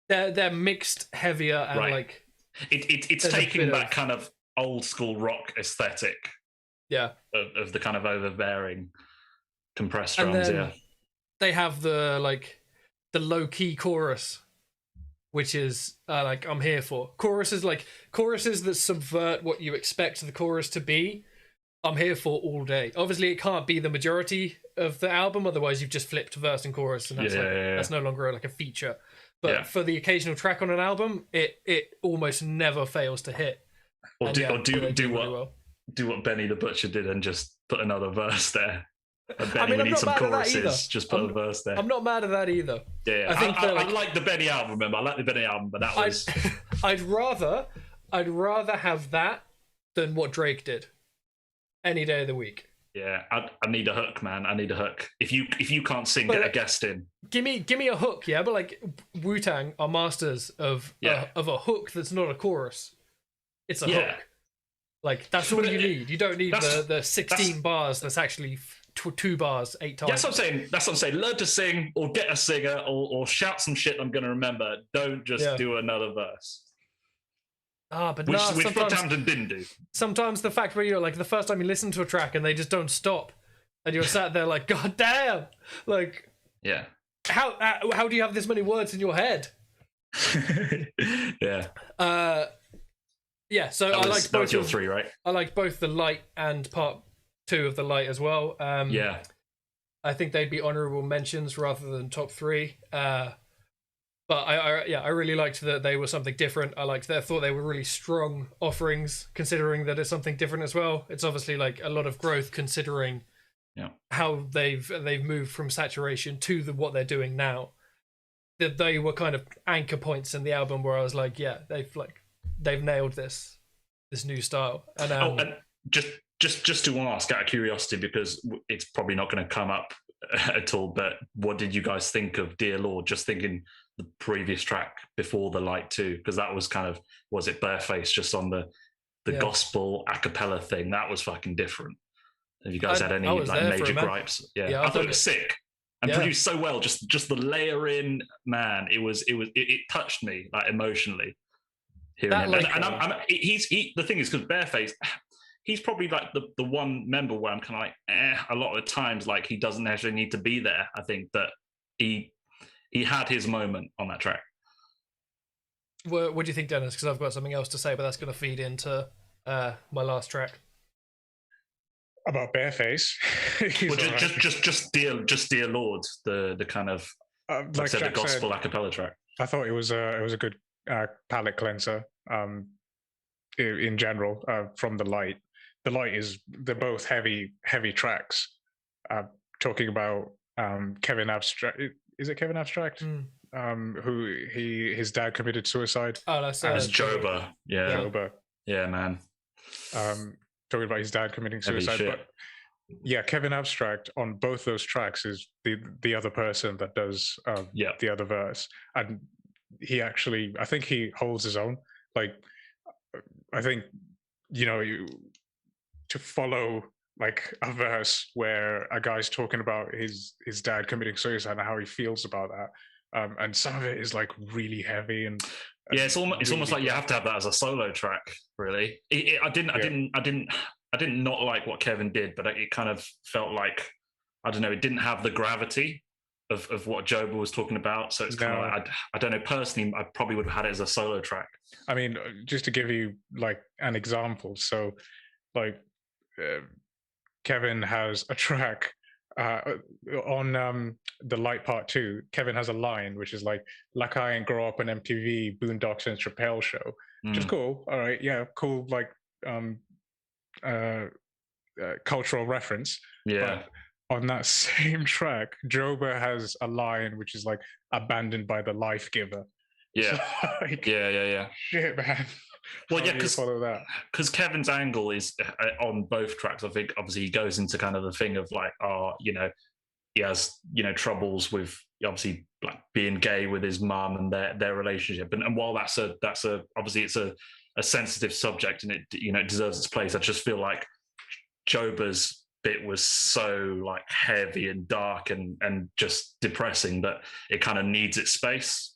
they're mixed, heavier, and it's taking that kind of old school rock aesthetic. Yeah, of the kind of overbearing compressed drums. They have the low key chorus, which is I'm here for. Choruses that subvert what you expect the chorus to be. I'm here for all day. Obviously, it can't be the majority of the album, otherwise you've just flipped verse and chorus, and that's no longer a feature. But for the occasional track on an album, it almost never fails to hit. Do what Benny the Butcher did and just put another verse there. And Benny, we need some choruses. Just put a verse there. I'm not mad at that either. Yeah, I like the Benny album. Remember, I like the Benny album, but that was. I'd rather have that than what Drake did. Any day of the week. Yeah, I need a hook, man. I need a hook. If you can't sing, get a guest in. Give me a hook, yeah. But Wu-Tang are masters of a hook that's not a chorus. It's a hook. That's all you need. You don't need the 16 bars. That's actually 2 bars 8 times. That's what I'm saying. Learn to sing, or get a singer, or shout some shit I'm going to remember. Don't just do another verse. But which Brockhampton didn't do. Sometimes the fact where you're the first time you listen to a track and they just don't stop, and you're sat there God damn, how do you have this many words in your head? Yeah. So I liked both your 3, right? I liked both the Light and part 2 of the Light as well. I think they'd be honorable mentions rather than top 3. But I really liked that they were something different. I thought they were really strong offerings, considering that it's something different as well. It's obviously a lot of growth, considering how they've moved from saturation to what they're doing now. That they were kind of anchor points in the album where I was they've nailed this new style. And, and just to ask out of curiosity, because it's probably not going to come up at all, but what did you guys think of Dear Lord? Just thinking the previous track before the Light 2, because that was kind of, was it Bareface just on the gospel a cappella thing? That was fucking different. Have you guys had any major gripes? I thought it was sick and produced so well. Just the layering, man. It touched me emotionally. Hearing him. And the thing is, because Bareface, he's probably the one member where I'm kind of a lot of the times he doesn't actually need to be there. I think that he had his moment on that track. What do you think, Dennis? Because I've got something else to say, but that's going to feed into my last track. About Bareface. just dear Lord, the kind of the gospel a cappella track. I thought it was a good palate cleanser. In general, from the Light. The Light they're both heavy tracks. Talking about Kevin Abstract. Is it Kevin Abstract? Who his dad committed suicide. Oh, that's Joba. Yeah. Joba. Yeah, man. Talking about his dad committing suicide. But yeah, Kevin Abstract on both those tracks is the other person that does the other verse. And I think he holds his own. I think, to follow like a verse where a guy's talking about his dad committing suicide and how he feels about that. And some of it is like really heavy and yeah, it's almost really like you good. have to have that as a solo track. Really, I didn't not like what Kevin did, but it kind of felt like, I don't know, it didn't have the gravity of what Joba was talking about. So it's kind of No. like, I don't know. Personally, I probably would have had it as a solo track. I mean, just to give you like an example, so like Kevin has a track on the Light Part 2. Kevin has a line which is like I ain't grow up on MTV, Boondocks and Chappelle Show, which is cool. All right, yeah, cool, like cultural reference. Yeah. But on that same track, Joba has a line which is like abandoned by the life giver. Yeah. So, like, yeah. Shit, man. Well, How yeah, do you follow that? because Kevin's angle is on both tracks. I think obviously he goes into kind of the thing of like, he has troubles with obviously like being gay with his mum and their relationship, and while that's a obviously it's a sensitive subject and it deserves its place. I just feel like Joba's bit was so like heavy and dark and just depressing that it kind of needs its space.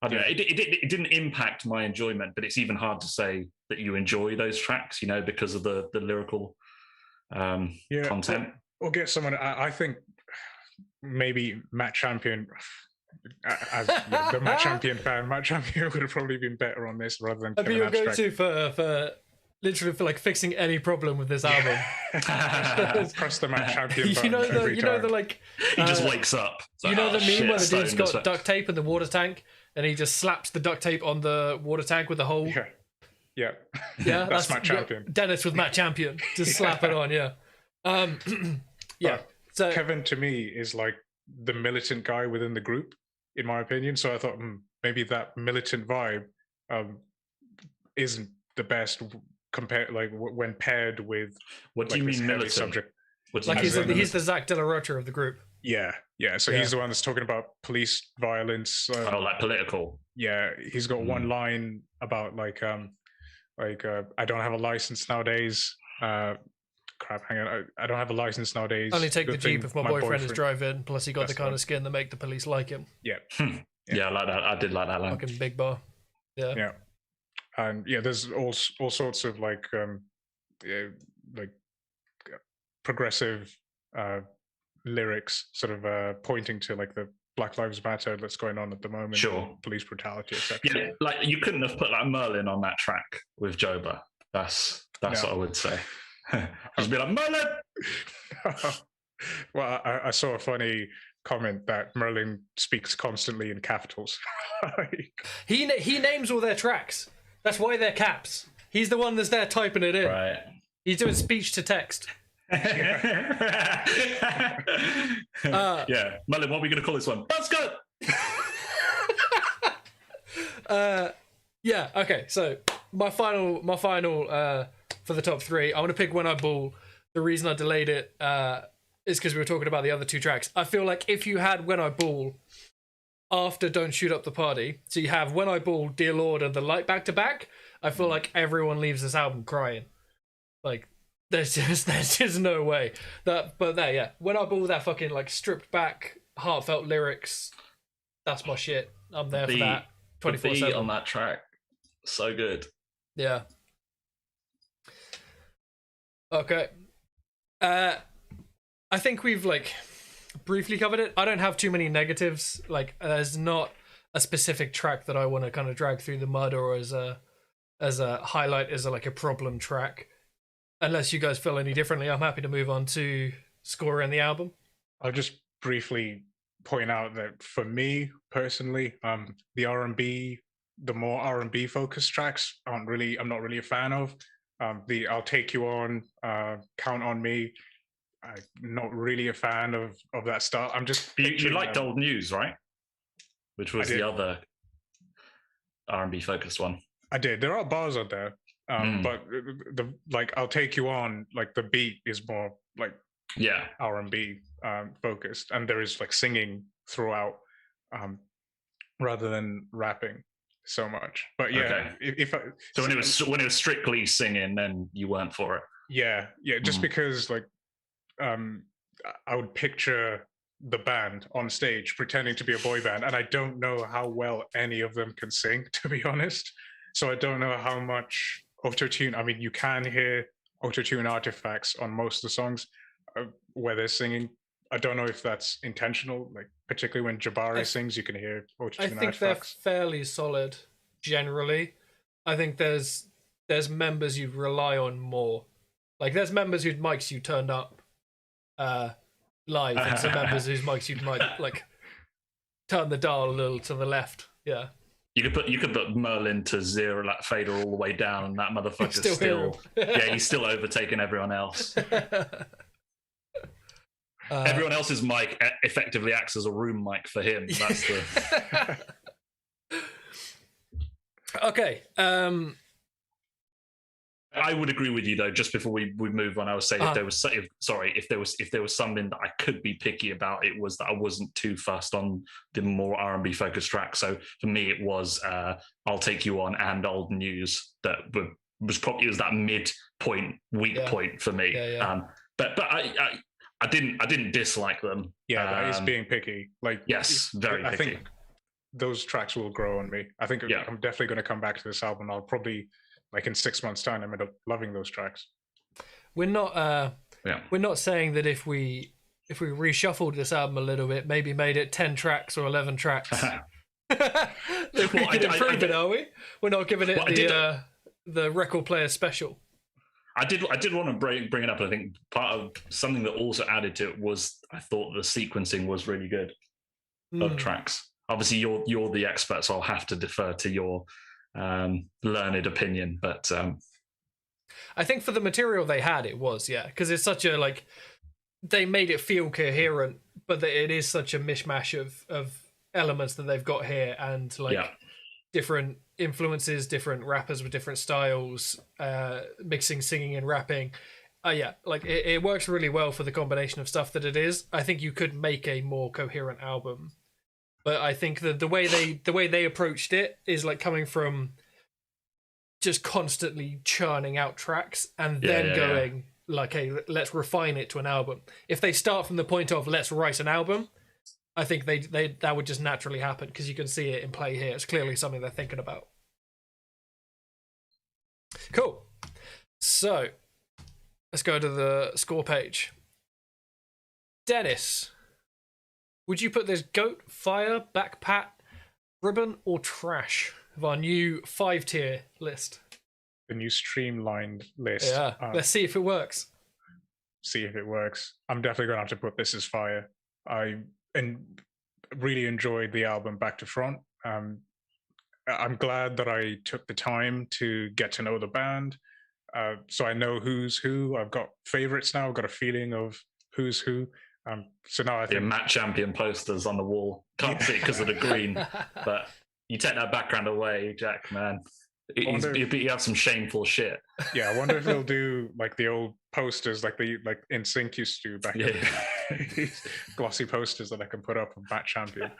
I don't know. It didn't impact my enjoyment, but it's even hard to say that you enjoy those tracks, because of the lyrical content. Or get someone. I think maybe Matt Champion, as the Matt Champion fan, Matt Champion would have probably been better on this rather than. I'd be your go-to for literally for like fixing any problem with this album. Press the Matt Champion button. He just wakes up. The meme where the dude's got duct tape in the water tank and he just slaps the duct tape on the water tank with the hole. Yeah. That's Matt Champion. Dennis with Matt Champion. Just slap it on, yeah. So Kevin to me is like the militant guy within the group, in my opinion. So I thought maybe that militant vibe isn't the best compared, like when paired with. What do you mean militant? Subject. Like he's the Zach De La Rocha of the group. Yeah. So he's the one that's talking about police violence. Like political. Yeah, he's got one line about like I don't have a license nowadays. Hang on, I don't have a license nowadays. Only take the Jeep if my boyfriend is driving. Plus, he got the kind of skin that make the police like him. Yeah. Yeah, I like that. I did like that line. Fucking big bar. Yeah. And there's all sorts of like progressive lyrics, sort of pointing to like the Black Lives Matter that's going on at the moment. Sure. Police brutality, etc. Yeah, like you couldn't have put like Merlin on that track with Joba. That's what I would say. Just be like, Merlin! Well, I saw a funny comment that Merlin speaks constantly in capitals. He names all their tracks. That's why they're caps. He's the one that's there typing it in. Right. He's doing speech to text. Yeah. Merlin, what are we going to call this one? That's good! Yeah, okay, so my final for the top three, I want to pick When I Ball. The reason I delayed it is because we were talking about the other two tracks. I feel like if you had When I Ball after Don't Shoot Up the Party, so you have When I Ball, Dear Lord, and The Light back to back, I feel like everyone leaves this album crying. Like, there's just no way. When I Ball, that fucking like stripped back, heartfelt lyrics, that's my shit. I'm there for that. 24/7 the beat on that track, so good. Yeah. Okay. I think we've like briefly covered it. I don't have too many negatives. Like, there's not a specific track that I want to kind of drag through the mud or as a highlight as like a problem track. Unless you guys feel any differently, I'm happy to move on to scoring the album. I'll just briefly point out that for me personally, the R&B, the more R&B focused tracks I'm not really a fan of. The I'll Take You On, Count on Me, I'm not really a fan of that style. I'm just you liked Old News, right? Which was the other R&B focused one. I did. There are bars out there, but the like I'll Take You On, like the beat is more like R&B focused, and there is like singing throughout, rather than rapping so much. But yeah, okay. if when it was strictly singing, then you weren't for it. Yeah, just because like I would picture the band on stage pretending to be a boy band, and I don't know how well any of them can sing, to be honest. So I don't know how much auto-tune. I mean, you can hear auto-tune artifacts on most of the songs where they're singing. I don't know if that's intentional, like particularly when Jabari sings, you can hear auto-tune I think they're artifacts. fairly solid generally. I think there's members you'd rely on more. Like there's members whose mics you turned up live, and some members whose mics you might like turn the dial a little to the left. Yeah. You could put Merlin to zero, like fader all the way down, and that motherfucker's still he's still overtaking everyone else. Everyone else's mic effectively acts as a room mic for him. That's the okay. I would agree with you though. Just before we move on, I was saying if there was something that I could be picky about, it was that I wasn't too fussed on the more R&B focused tracks. So for me, it was "I'll Take You On" and "Old News" that was probably that midpoint, weak point for me. But I didn't dislike them. Yeah, that is being picky. Like yes, very picky. I think those tracks will grow on me. I think I'm definitely going to come back to this album. I'll probably, like in 6 months' time, I'm loving those tracks. We're not saying that if we reshuffled this album a little bit, maybe made it 10 tracks or 11 tracks, that we could improve it, are we? We're not giving it the record player special. I did want to bring it up. I think part of something that also added to it was I thought the sequencing was really good of tracks. Obviously, you're the expert, so I'll have to defer to your learned opinion. But I think for the material they had, it was because it's such a they made it feel coherent, but it is such a mishmash of elements that they've got here and different influences, different rappers with different styles, mixing singing and rapping. It works really well for the combination of stuff that it is. I think you could make a more coherent album, but I think that the way they approached it is like coming from just constantly churning out tracks and then going like, hey, let's refine it to an album. If they start from the point of let's write an album, I think they that would just naturally happen because you can see it in play here. It's clearly something they're thinking about. Cool. So let's go to the score page. Dennis, would you put this goat, fire, back pat, ribbon, or trash of our new 5-tier list? The new streamlined list. Yeah. Let's see if it works. See if it works. I'm definitely going to have to put this as fire. I really enjoyed the album back to front. I'm glad that I took the time to get to know the band, so I know who's who. I've got favorites now. I've got a feeling of who's who. So now I think Matt Champion posters on the wall. Can't see it because of the green, but you take that background away, Jack, man. You have some shameful shit. Yeah, I wonder if they'll do like the old posters, like NSYNC used to back then. These glossy posters that I can put up of Matt Champion.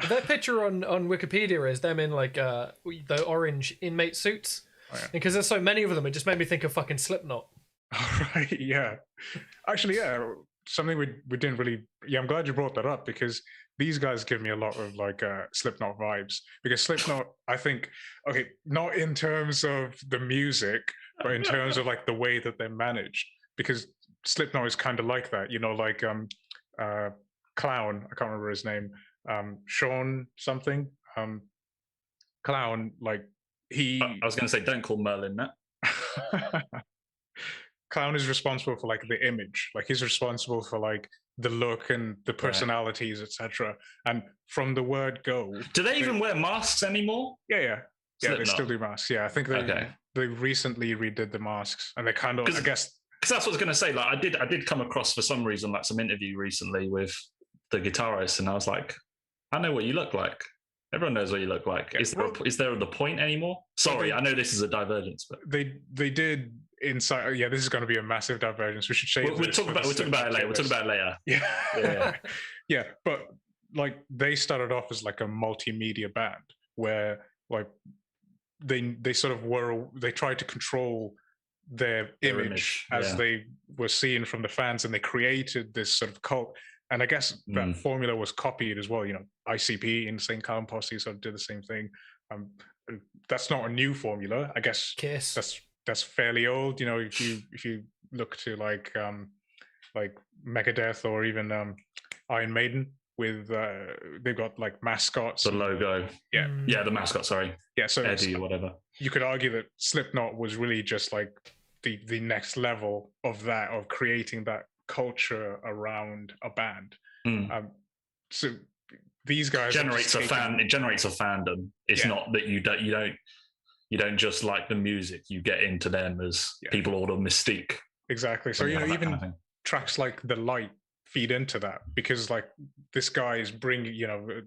That picture on Wikipedia is them in like the orange inmate suits. Oh, yeah. Because there's so many of them, it just made me think of fucking Slipknot. Oh, right, yeah. Actually, something we didn't really. Yeah, I'm glad you brought that up because these guys give me a lot of like Slipknot vibes. Because Slipknot, I think, okay, not in terms of the music, but in terms of like the way that they're managed. Because Slipknot is kind of like that, like Clown. I can't remember his name. Sean something. Clown, like he. I was going to say, don't call Merlin that. Clown is responsible for like the image, like he's responsible for like the look and the personalities, etc. And from the word go, do they even wear masks anymore? Yeah, they still do masks. Yeah, I think they recently redid the masks, and they kind of, I guess, because that's what I was going to say. Like, I did come across for some reason like some interview recently with the guitarist, and I was like, I know what you look like. Everyone knows what you look like. Yeah, is there the point anymore? Sorry, I know this is a divergence, but they did inside. Yeah, this is going to be a massive divergence. We should say we'll talk about it later. We'll talk about it later. Yeah. Yeah. But like they started off as like a multimedia band where like they sort of they tried to control their image as they were seen from the fans, and they created this sort of cult. And I guess that formula was copied as well. You know, ICP, Insane Clown Posse, sort of did the same thing. That's not a new formula. I guess Kiss. That's fairly old. You know, if you look to like Megadeth or even Iron Maiden, with they've got like mascots, the logo. Yeah, the mascot. Sorry, so Eddie or whatever. You could argue that Slipknot was really just like the next level of that, of creating that culture around a band. So these guys generates a fan. It generates a fandom. It's not that you don't just like the music. You get into them as people order Mystique. Exactly. So even kind of tracks like The Light feed into that, because like this guy is bringing,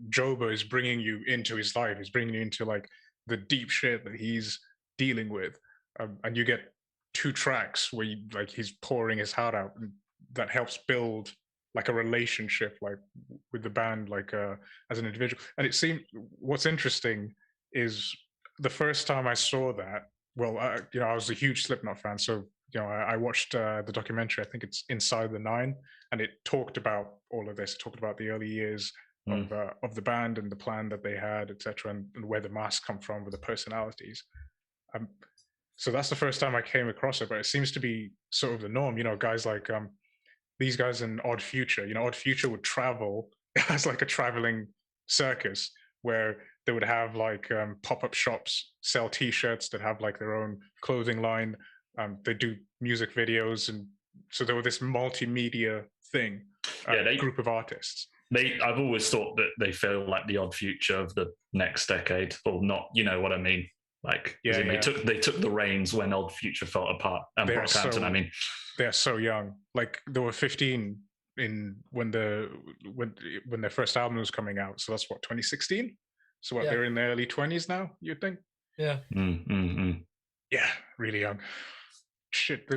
Joba is bringing you into his life. He's bringing you into like the deep shit that he's dealing with, and you get 2 tracks where he's pouring his heart out, and that helps build like a relationship like with the band, like as an individual. And it seemed, what's interesting is the first time I saw that, I was a huge Slipknot fan, so I watched the documentary. I think it's Inside the Nine, and it talked about all of this. It talked about the early years of the band and the plan that they had, etc., and where the masks come from with the personalities. So that's the first time I came across it, but it seems to be sort of the norm. Guys like these guys in Odd Future. Odd Future would travel as like a traveling circus, where they would have like pop-up shops, sell T-shirts that have like their own clothing line. They do music videos, and so they were this multimedia thing. Group of artists. I've always thought that they feel like the Odd Future of the next decade, or not. You know what I mean? Like, they took the reins when Old Future fell apart. And Brockhampton, they're so young. Like, they were 15 when their first album was coming out. So that's what, 2016. So they're in their early 20s now. You'd think? Yeah. Yeah, really young. Shit,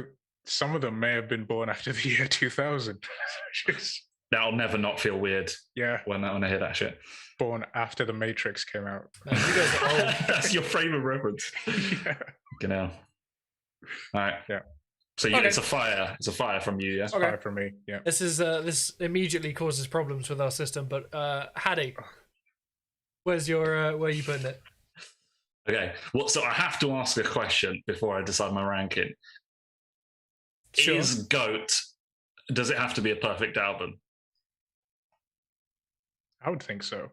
some of them may have been born after the year 2000. That'll never not feel weird. Yeah, when I hear that shit. Born after The Matrix came out. Man, you guys are old. That's your frame of reference. All right. Yeah. So it's a fire. It's a fire from you. Yeah. It's fire from me. Yeah. This is this immediately causes problems with our system. But Hattie, where are you putting it? Okay. So I have to ask a question before I decide my ranking. Sure. Is GOAT? Does it have to be a perfect album? I would think so.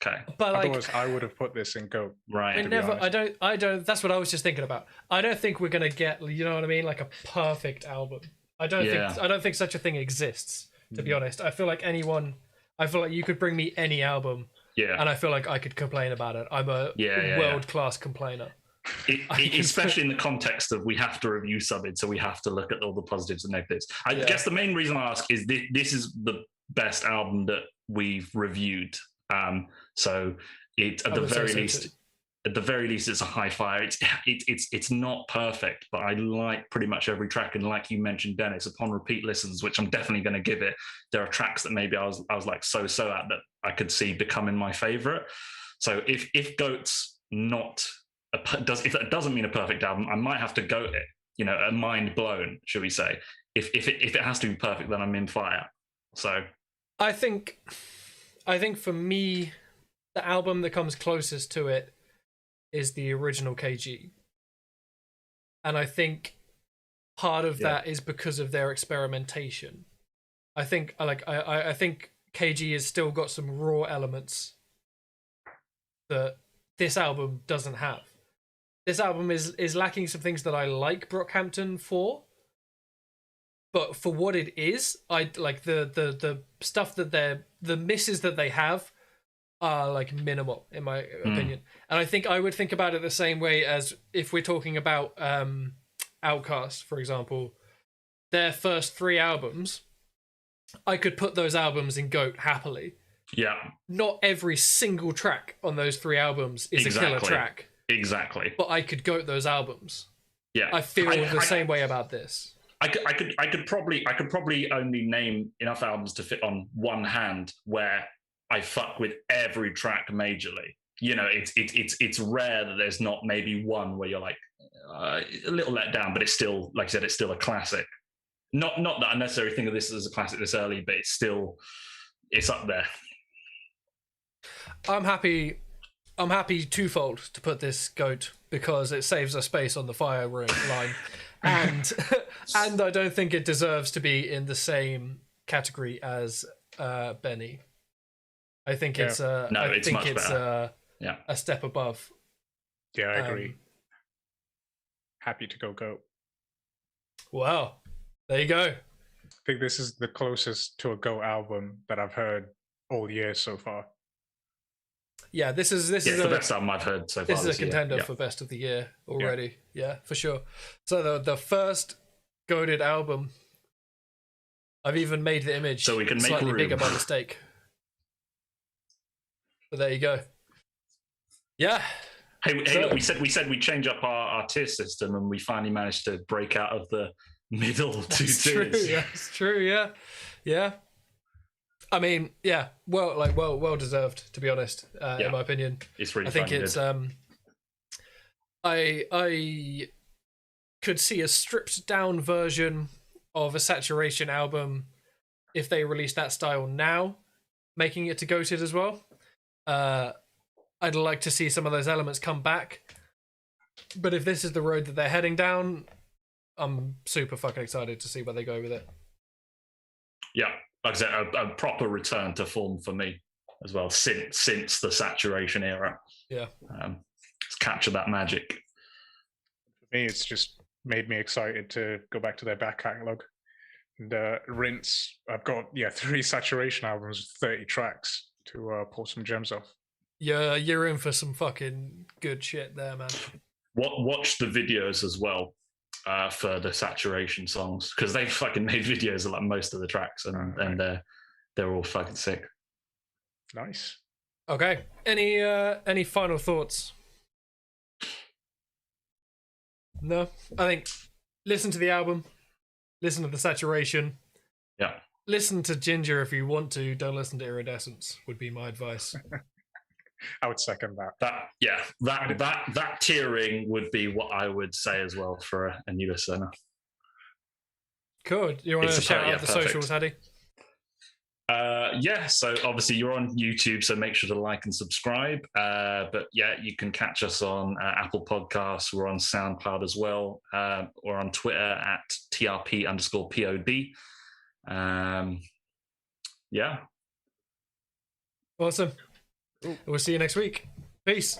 Okay. But otherwise, I would have put this in GOAT. Right. I don't. That's what I was just thinking about. I don't think we're gonna get. You know what I mean? Like a perfect album. I don't think such a thing exists. To be honest, I feel like you could bring me any album. Yeah. And I feel like I could complain about it. I'm a world-class complainer. Especially in the context of we have to review Subbed, so we have to look at all the positives and negatives. I guess the main reason I ask is this is the best album that we've reviewed. So it at the very least it's a high fire. It's not perfect, but I like pretty much every track. And like you mentioned, Dennis, upon repeat listens, which I'm definitely going to give it, there are tracks that maybe I was like so at that I could see becoming my favorite. So if GOAT's not if that doesn't mean a perfect album, I might have to GOAT it. A mind blown, should we say? If it has to be perfect, then I'm in fire. So I think for me, the album that comes closest to it is the original KG, and I think part of that is because of their experimentation. I think I think KG has still got some raw elements that this album doesn't have. This album is lacking some things that I like Brockhampton for, but for what it is, I like the stuff that the misses that they have are like minimal in my opinion. And I think I would think about it the same way as if we're talking about Outkast, for example. Their first 3 albums, I could put those albums in GOAT happily. Yeah. Not every single track on those 3 albums is a killer track. Exactly. But I could GOAT those albums. Yeah. I feel the same way about this. I could probably only name enough albums to fit on one hand where I fuck with every track majorly. it's rare that there's not maybe one where you're like a little let down, but it's still, like I said, it's still a classic. Not that I necessarily think of this as a classic this early, but it's up there. I'm happy twofold to put this goat because it saves us space on the fire line, and I don't think it deserves to be in the same category as Benny. I think it's a step above. Yeah, I agree. Happy to go. Wow, there you go. I think this is the closest to a Go album that I've heard all year so far. Yeah, this is the best album I've heard so far. This is a contender for best of the year already. Yeah, for sure. So the first goated album, I've even made the image so we can make slightly room. bigger by mistake. But there you go. Yeah. Hey, look, we said we'd change up our tier system, and we finally managed to break out of the middle two tiers. That's true. Yeah. I mean, yeah, well deserved, to be honest. In my opinion, it's really. I think it's. I could see a stripped down version of a Saturation album if they released that style now, making it to Goated as well. I'd like to see some of those elements come back, but if this is the road that they're heading down, I'm super fucking excited to see where they go with it. Yeah, like I said, a proper return to form for me as well since the Saturation era. Yeah, let's capture that magic. For me, it's just made me excited to go back to their back catalogue. And Rinse, I've got 3 Saturation albums, 30 tracks to pull some gems off. Yeah, you're in for some fucking good shit there, man. Watch the videos as well for the Saturation songs, because they fucking made videos of like most of the tracks, and they're all fucking sick. Nice. Okay. Any final thoughts? No, I think listen to the album, listen to the Saturation. Yeah. Listen to Ginger if you want to. Don't listen to Iridescence would be my advice. I would second that. That tiering would be what I would say as well for a new listener. Cool. You want to shout out the socials, Haddy? So obviously you're on YouTube, so make sure to like and subscribe. But yeah, you can catch us on Apple Podcasts. We're on SoundCloud as well. Or on Twitter at TRP_POD. Yeah. Awesome. We'll see you next week. Peace.